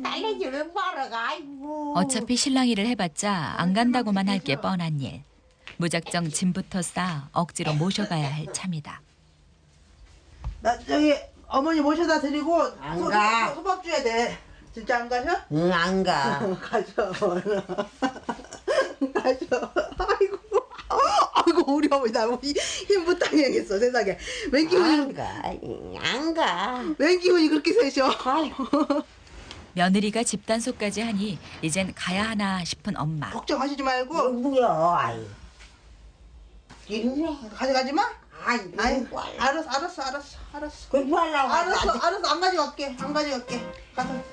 딸네 집에 뭐하러 가? 아이고. 어차피 실랑이를 해봤자 안 간다고만 할 게 뻔한 일. 무작정 짐부터 싸 억지로 모셔가야 할 참이다. 나 저기 어머니 모셔다 드리고 안 가. 소밥 줘야 돼. 진짜 안 가셔? 응, 안 가. 가죠. 가죠. 아이고 우리 어머니 나 힘못 당해야겠어 세상에. 웬 기분이 안 가. 웬 기분이 그렇게 세셔. 며느리가 집단속까지 하니 이젠 가야 하나 싶은 엄마. 걱정하시지 말고 뭐야, 아이. 이래. 가져가지 마. 아이, 아이 뭐 알았어. 그거 하려고 알았어 안 가져갈게. 가서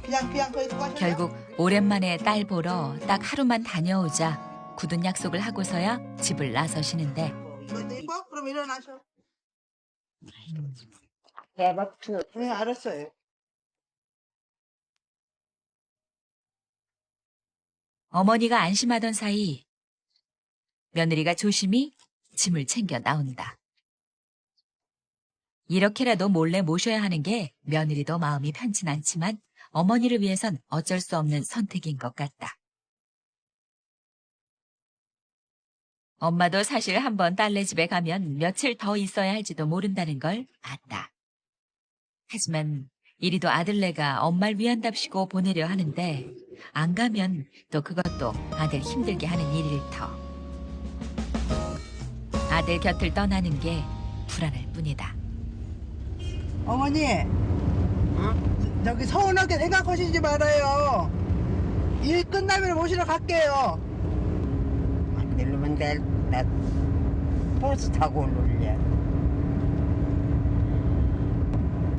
그냥 거기 두고 하셔. 결국 오랜만에 딸 보러 딱 하루만 다녀오자 굳은 약속을 하고서야 집을 나서시는데 이것도 입고 그럼 일어나셔. 대박 투. 네 알았어요. 어머니가 안심하던 사이 며느리가 조심히 짐을 챙겨 나온다. 이렇게라도 몰래 모셔야 하는 게 며느리도 마음이 편치 않지만 어머니를 위해선 어쩔 수 없는 선택인 것 같다. 엄마도 사실 한번 딸네 집에 가면 며칠 더 있어야 할지도 모른다는 걸 안다. 하지만 이리도 아들네가 엄마를 위한답시고 보내려 하는데 안 가면 또 그것도 아들 힘들게 하는 일일 터. 아들 곁을 떠나는 게 불안할 뿐이다. 어머니, 저기 서운하게 생각하시지 말아요. 일 끝나면 모시러 갈게요. 안 되려면 나 버스 타고 올래.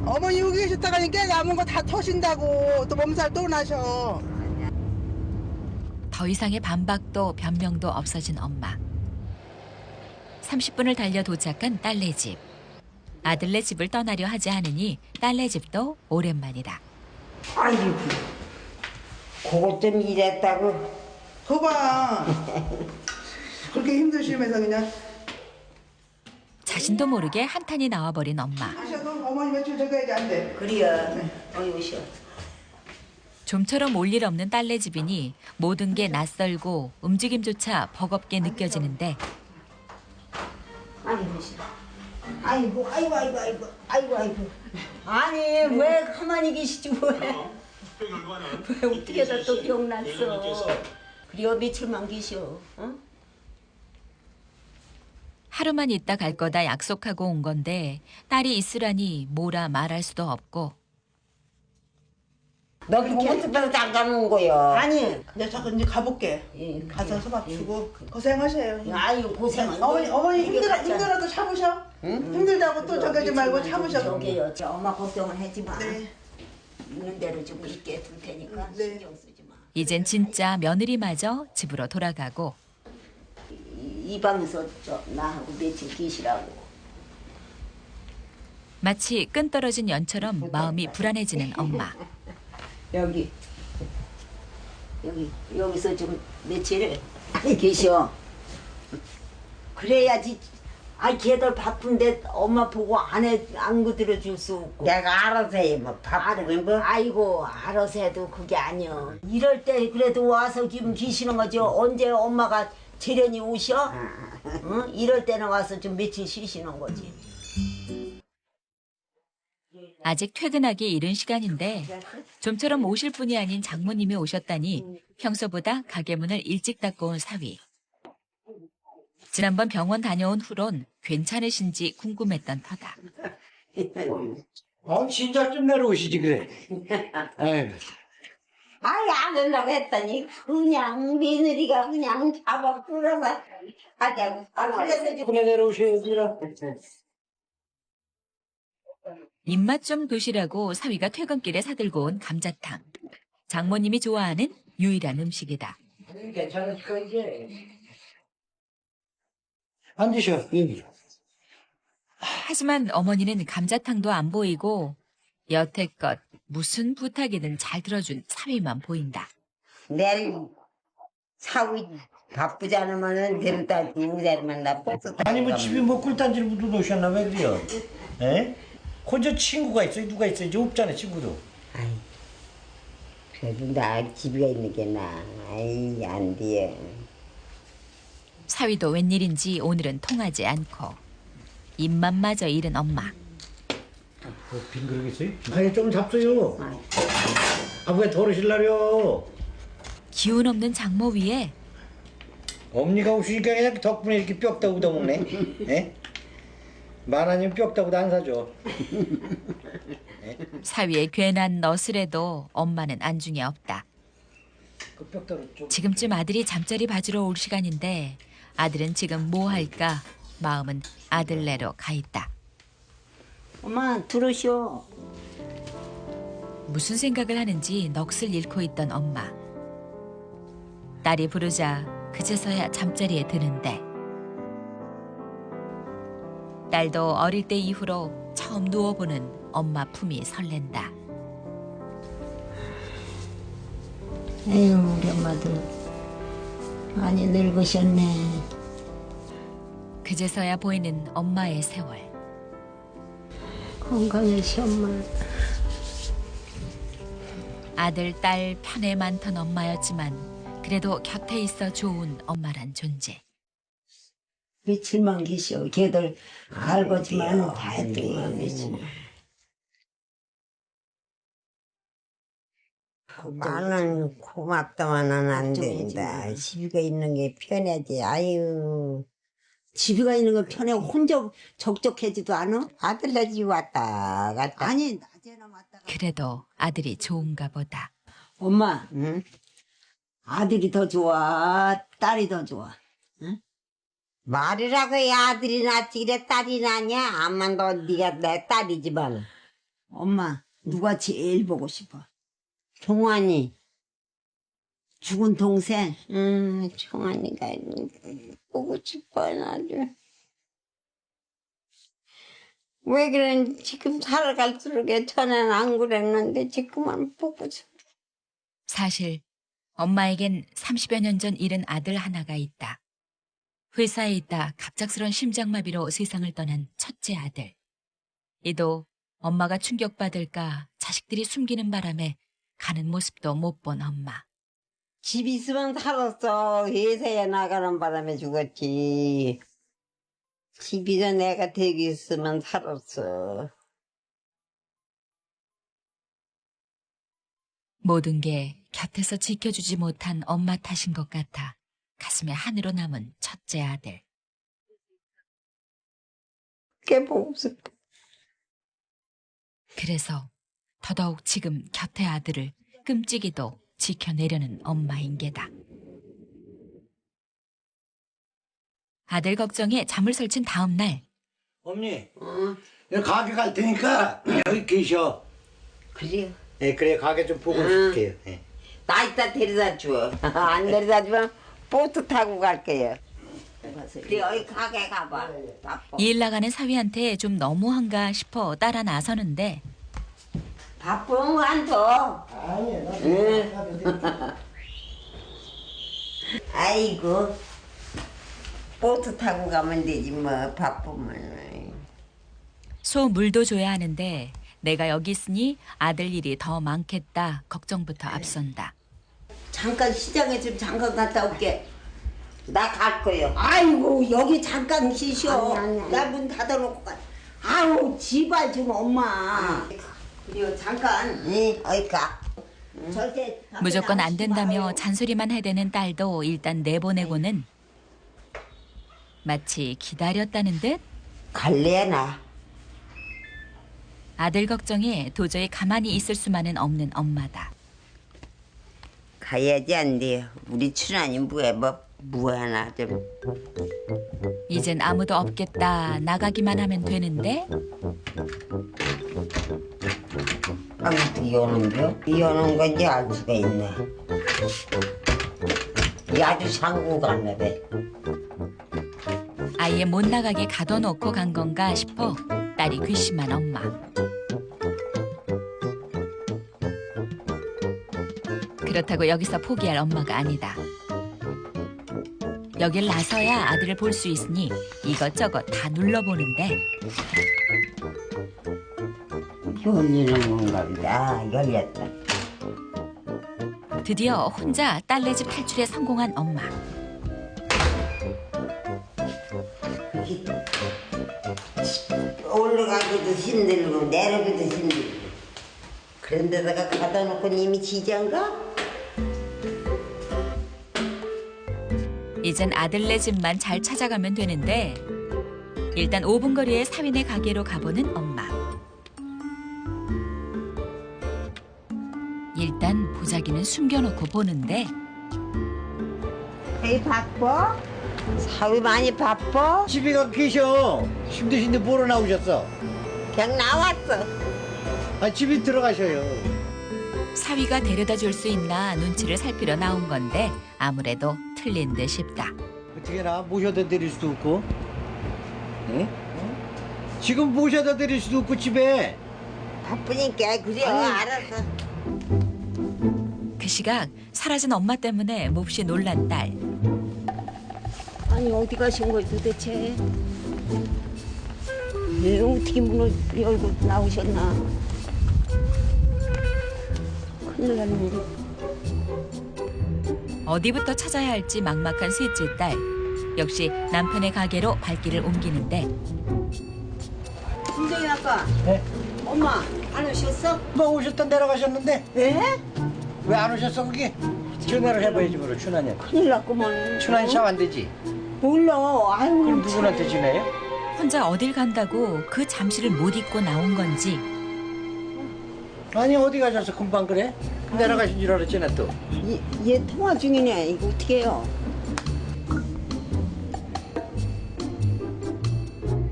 어머니 여기 계셨다가 깨 남은 거 다 터신다고 또 몸살 또 나셔. 더 이상의 반박도 변명도 없어진 엄마. 30분을 달려 도착한 딸네 집. 아들네 집을 떠나려 하지 않으니 딸네 집도 오랜만이다. 아이고, 그것 좀 일했다고. 거봐. 그렇게 힘드시면서 그냥 자신도 모르게 한탄이 나와버린 엄마. 하셔도 어머니 며칠 저기야지 안 돼. 그래요. 어이 오셔. 좀처럼 올 일 없는 딸네 집이니 모든 게 낯설고 움직임조차 버겁게 느껴지는데 아이고 오셔. 아이고. 아니 왜 가만히 계시지 왜 어떻게 다 또 병났어. 그래요 며칠만 계셔. 어? 하루만 있다 갈 거다 약속하고 온 건데 딸이 있으라니 뭐라 말할 수도 없고 너 그렇게 해서 안 가는 거야. 아니. 내가 잠깐 이제 가볼게. 예, 가서 소밥 주고 고생하세요. 아유 고생은. 어머니 힘들어도 참으셔. 응? 힘들다고 또 저기 하지 말고 참으셔. 저기요, 저 엄마 걱정은 하지 마. 네. 있는 대로 좀 있게 둘 테니까 네. 신경 쓰지 마. 이젠 진짜 며느리마저 집으로 돌아가고 이 방에서 나하고 며칠 계시라고. 마치 끈 떨어진 연처럼 마음이 불안해지는 엄마. 여기서 좀 며칠 계셔. 그래야지. 아, 걔들 바쁜데 엄마 보고 안 거들어줄 수 없고. 내가 알아서 해, 뭐 바쁘면 뭐. 아이고, 알아서 해도 그게 아니여. 이럴 때 그래도 와서 지금 계시는 거죠. 언제 엄마가 재련이 오셔? 응? 이럴 때는 와서 좀 며칠 쉬시는 거지. 아직 퇴근하기 이른 시간인데 좀처럼 오실 분이 아닌 장모님이 오셨다니 평소보다 가게 문을 일찍 닫고 온 사위. 지난번 병원 다녀온 후론 괜찮으신지 궁금했던 터다. 진작 좀 내려오시지 그래. 아유. 아이 안 한다고 했더니 그냥 며느리가 그냥 잡아 끌어서 하자고. 그래서 그래 내려오셔야지. 입맛 좀 도시라고 사위가 퇴근길에 사들고 온 감자탕. 장모님이 좋아하는 유일한 음식이다. 괜찮으실까 이제. 앉으셔 여기. 하지만 어머니는 감자탕도 안 보이고 여태껏 무슨 부탁이든 잘 들어준 사위만 보인다. 내일 사위 바쁘지 않으면은 데려다 주고 자리만 나 버스 아니 뭐 집에 뭐 꿀단지를 묻어 놓으셨나 왜 그래요? 에? 혼자 친구가 있어요? 누가 있어요? 이제 없잖아 친구도. 아이 그래도 나 집에 있는 게 나. 아이 안 돼. 사위도 웬일인지 오늘은 통하지 않고 입맛마저 잃은 엄마. 빈 그릇 있어요? 아니 좀 잡숴요. 아 왜 더러실라려? 기운 없는 장모 위에 엄니가 없으니까 그냥 덕분에 이렇게 뼈다고 얻어먹네. 예? 만 원이면 뼈다고도 안 사줘. 사위의 괜한 너스레도 엄마는 안중에 없다. 그 뼈다로 좀. 지금쯤 아들이 잠자리 봐주러 올 시간인데 아들은 지금 뭐 할까? 마음은 아들네로 가 있다. 엄마 들으시오. 무슨 생각을 하는지 넋을 잃고 있던 엄마. 딸이 부르자 그제서야 잠자리에 드는데 딸도 어릴 때 이후로 처음 누워보는 엄마 품이 설렌다. 에휴 우리 엄마도 많이 늙으셨네. 그제서야 보이는 엄마의 세월. 건강하시 엄마. 아들, 딸 편에 많던 엄마였지만 그래도 곁에 있어 좋은 엄마란 존재. 며칠만 계시오. 걔들 알고지만 다 했더만 며칠. 나는 고맙다마는 안 된다. 집이가 있는 게 편하지. 아유. 집이가 있는 건 편해. 혼자 적적해지도 않아? 아들네 집 왔다 갔다. 아니 낮에나 왔다가. 그래도 아들이 좋은가 보다. 엄마 응? 아들이 더 좋아? 딸이 더 좋아? 응? 말이라고 해. 아들이 낫지 그래 딸이 낫냐? 암만 너 네가 내 딸이지만. 엄마 누가 제일 보고 싶어? 종환이. 죽은 동생? 종환이가 보고 싶어 아주. 왜 그런 지금 살아갈수록 전에는 안 그랬는데 지금은 보고 싶어. 사실 엄마에겐 30여 년 전 잃은 아들 하나가 있다. 회사에 있다 갑작스런 심장마비로 세상을 떠난 첫째 아들. 이도 엄마가 충격받을까 자식들이 숨기는 바람에 가는 모습도 못 본 엄마. 집 있으면 살았어. 회사에 나가는 바람에 죽었지. 집이서 내가 되게 있으면 살았어. 모든 게 곁에서 지켜주지 못한 엄마 탓인 것 같아 가슴에 한으로 남은 첫째 아들. 그게 보고 싶어. 그래서 더더욱 지금 곁의 아들을 끔찍이도 지켜내려는 엄마인 게다. 아들 걱정에 잠을 설친 다음 날. 엄니, 여기 가게 갈 테니까 여기 계셔. 그래요. 예, 그래 가게 좀 보고 싶게요. 예. 나 이따 데려다 줘. 안 데려다 주면 보트 타고 갈게요. 그래 여기 가게 가봐. 바빠. 일 나가는 사위한테 좀 너무한가 싶어 따라 나서는데 바쁜 거 안 줘. 아이고 보트 타고 가면 되지 뭐 바쁘면. 소 물도 줘야 하는데 내가 여기 있으니 아들 일이 더 많겠다 걱정부터 앞선다. 잠깐 시장에 좀 잠깐 갔다 올게. 나 갈 거요. 아이고 여기 잠깐 쉬셔. 아니, 아니. 나 문 닫아놓고 가. 아우 지발 좀 엄마. 그래요 잠깐. 응, 어이 가. 절대 밖에 무조건 안 나오시지 된다며 마요. 잔소리만 해대는 딸도 일단 내보내고는 마치 기다렸다는 듯 갈래 나. 아들 걱정에 도저히 가만히 있을 수만은 없는 엄마다. 가야지 안 돼요. 우리 춘환이 뭐하나 좀. 이젠 아무도 없겠다 나가기만 하면 되는데 아무튼 여는겨? 여는 건지 알 수가 있네. 이 아주 상구 갔네 배. 아예 못 나가게 가둬놓고 간 건가 싶어 딸이 괘씸한 엄마. 그렇다고 여기서 포기할 엄마가 아니다. 여길 나서야 아들을 볼 수 있으니 이것저것 다 눌러보는데 열리는 건가 보다. 열렸다. 드디어 혼자 딸네 집 탈출에 성공한 엄마. 올라가기도 힘들고 내려가기도 힘들고. 그런 데다가 가다 놓고 이미 지장가? 이젠 아들네 집만 잘 찾아가면 되는데 일단 5분 거리의 사위네 가게로 가보는 엄마. 일단 보자기는 숨겨놓고 보는데 사위 바빠? 사위 많이 바빠? 집에 가 계셔. 힘드신데 뭐로 나오셨어? 그냥 나왔어. 아, 집에 들어가셔요. 사위가 데려다 줄 수 있나 눈치를 살피러 나온 건데 아무래도 틀린 듯 싶다. 어떻게나 모셔다 드릴 수도 없고. 응? 지금 모셔다 드릴 수도 없고 집에. 바쁘니까 그래. 알았어. 그 시각 사라진 엄마 때문에 몹시 놀란 딸. 아니 어디 가신 거지 도대체? 왜 어떻게 문을 열고 나오셨나? 큰일 났네. 어디부터 찾아야 할지 막막한 셋째 딸. 역시 남편의 가게로 발길을 옮기는데 김정인 아빠. 네? 엄마 안 오셨어? 뭐 오셨다 내려가셨는데 왜? 왜 안 오셨어 거기? 전화를 해봐야지 뭐로 춘환이. 큰일 났구먼. 춘환이 참 안 되지. 몰라. 아유. 그럼 누구한테 지내요? 혼자 어딜 간다고 그 잠시를 못 잊고 나온 건지 아니 어디 가셔서 금방 그래? 내려가신 줄 알았지 나 또. 얘 통화 중이네. 이거 어떻게 해요?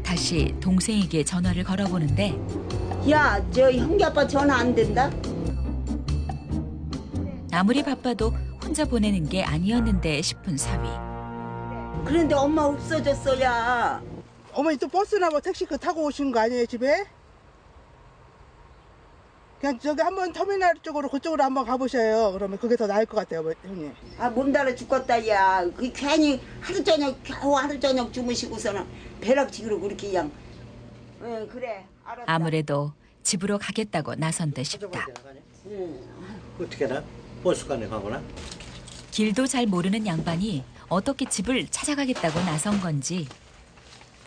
다시 동생에게 전화를 걸어보는데 야, 저 형기 아빠 전화 안 된다? 아무리 바빠도 혼자 보내는 게 아니었는데 싶은 사위. 그런데 엄마 없어졌어, 야. 어머니 또 버스나 뭐 택시 그 타고 오신 거 아니에요 집에? 그냥 저기 한번 터미널 쪽으로 그쪽으로 한번 가보셔요. 그러면 그게 더 나을 것 같아요, 형님. 아, 몸달아 죽겠다, 야. 그 괜히 하루 저녁, 겨우 하루 저녁 주무시고서는 벼락치기로 그렇게 그냥. 응, 그래. 알았다. 아무래도 집으로 가겠다고 나선 듯 싶다. 응. 어떻게 나? 버스관에 가거나? 길도 잘 모르는 양반이 어떻게 집을 찾아가겠다고 나선 건지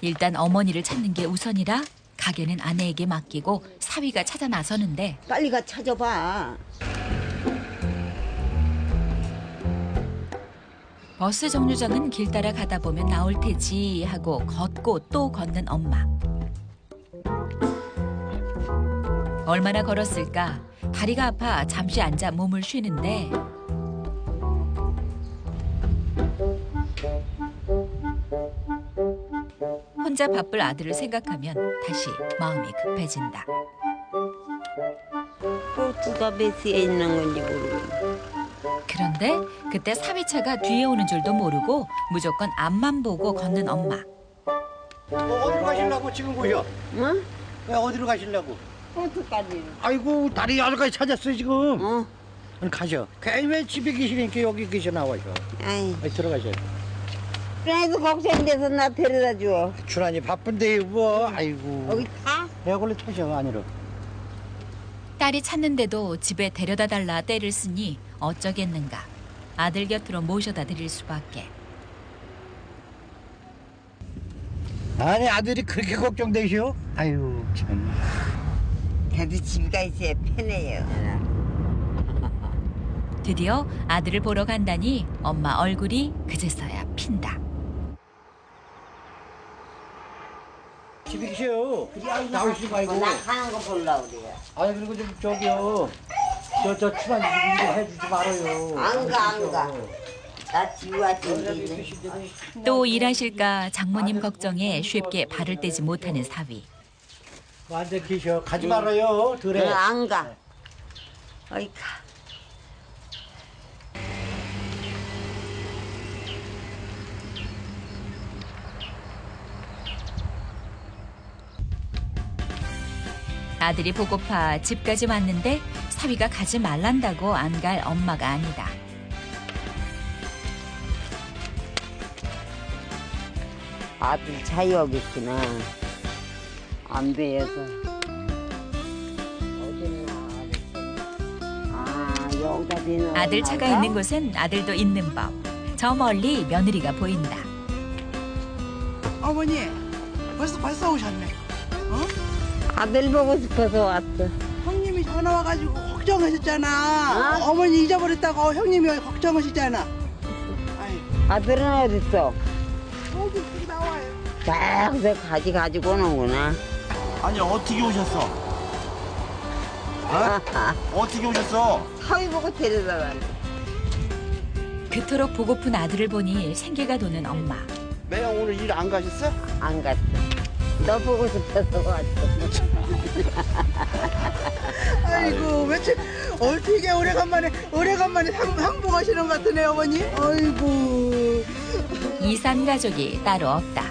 일단 어머니를 찾는 게 우선이라 가게는 아내에게 맡기고 사위가 찾아 나서는데 빨리 가 찾아봐. 버스 정류장은 길 따라 가다 보면 나올 테지 하고 걷고 또 걷는 엄마. 얼마나 걸었을까? 다리가 아파 잠시 앉아 몸을 쉬는데 혼자 바쁠 아들을 생각하면 다시 마음이 급해진다. 버스가 몇 시에 있는 건지 모르겠네. 그런데 그때 사위차가 뒤에 오는 줄도 모르고 무조건 앞만 보고 걷는 엄마. 어디로 가시려고 지금 보셔? 응? 왜 어디로 가시려고? 버스까지. 아이고 다리 아들까지 찾았어요 지금. 어? 아니, 가셔. 괜히 왜 집에 계시니까 여기 계셔 나와셔. 아이. 아니, 들어가셔. 그래도 걱정돼서 나 데려다 줘. 주란이 바쁜데 뭐. 아이고. 여기 가? 내가 원래 타셔 안으로. 딸이 찾는데도 집에 데려다 달라 떼를 쓰니 어쩌겠는가. 아들 곁으로 모셔다 드릴 수밖에. 아니 아들이 그렇게 걱정되시오? 아유 참. 그래도 집가 있어야 편해요. 드디어 아들을 보러 간다니 엄마 얼굴이 그제서야 핀다. 집에 계셔요. 나오시지 말고. 나 가는 거 보려고 그래요. 아니 그리고 좀 저기요. 저 출한 좀 해주지 말아요. 안 가, 안 가. 나 지우가 찡기네. 또 일하실까 장모님 걱정에 쉽게 발을 떼지 못하는 사위. 완전 계셔. 가지 말아요. 들에. 안 가. 어이 가. 아들이 보고파 집까지 왔는데 사위가 가지 말란다고 안 갈 엄마가 아니다. 아들 자유하겠구나. 안 배여서. 어딨나. 아, 여기다 대는. 아들 차가 있는 곳엔 아들도 있는 법. 저 멀리 며느리가 보인다. 어머니 벌써 오셨네. 어? 아들 보고 싶어서 왔어. 형님이 전화 와가지고 걱정하셨잖아. 어머니 잊어버렸다고 형님이 걱정하시잖아. 아이. 아들은 어딨어? 여기 나와요. 저기서 가지고 오는구나. 아니 어떻게 오셨어? 어? 어떻게 오셨어? 사위 보고 데려다 가. 그토록 보고픈 아들을 보니 생기가 도는 엄마. 매형 오늘 일 안 가셨어? 안 갔어. 너 보고 싶어서 왔어. 아이고 며칠 어떻게 오래간만에 상봉하시는 것 같으네 어머니. 아이고. 이산 가족이 따로 없다.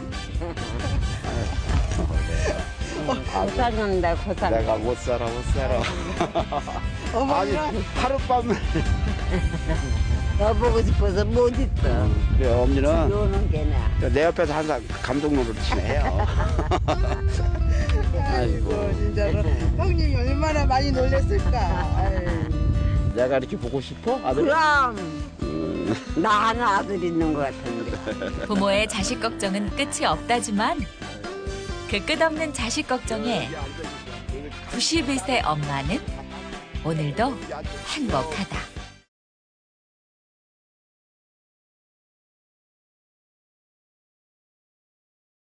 고생한다 고생. 내가 못 살아. 아니 어머니랑 하룻밤을. 너 보고 싶어서 못 있어. 그래 엄니는 노는 게 나. 내 옆에서 항상 감독 노릇이네 해요. 아이고 진짜로 형님이 얼마나 많이 놀랬을까. 아유. 내가 이렇게 보고 싶어? 아들? 그럼 나 하나 아들 있는 것 같은데. 부모의 자식 걱정은 끝이 없다지만 그 끝없는 자식 걱정에 92세 엄마는 오늘도 행복하다.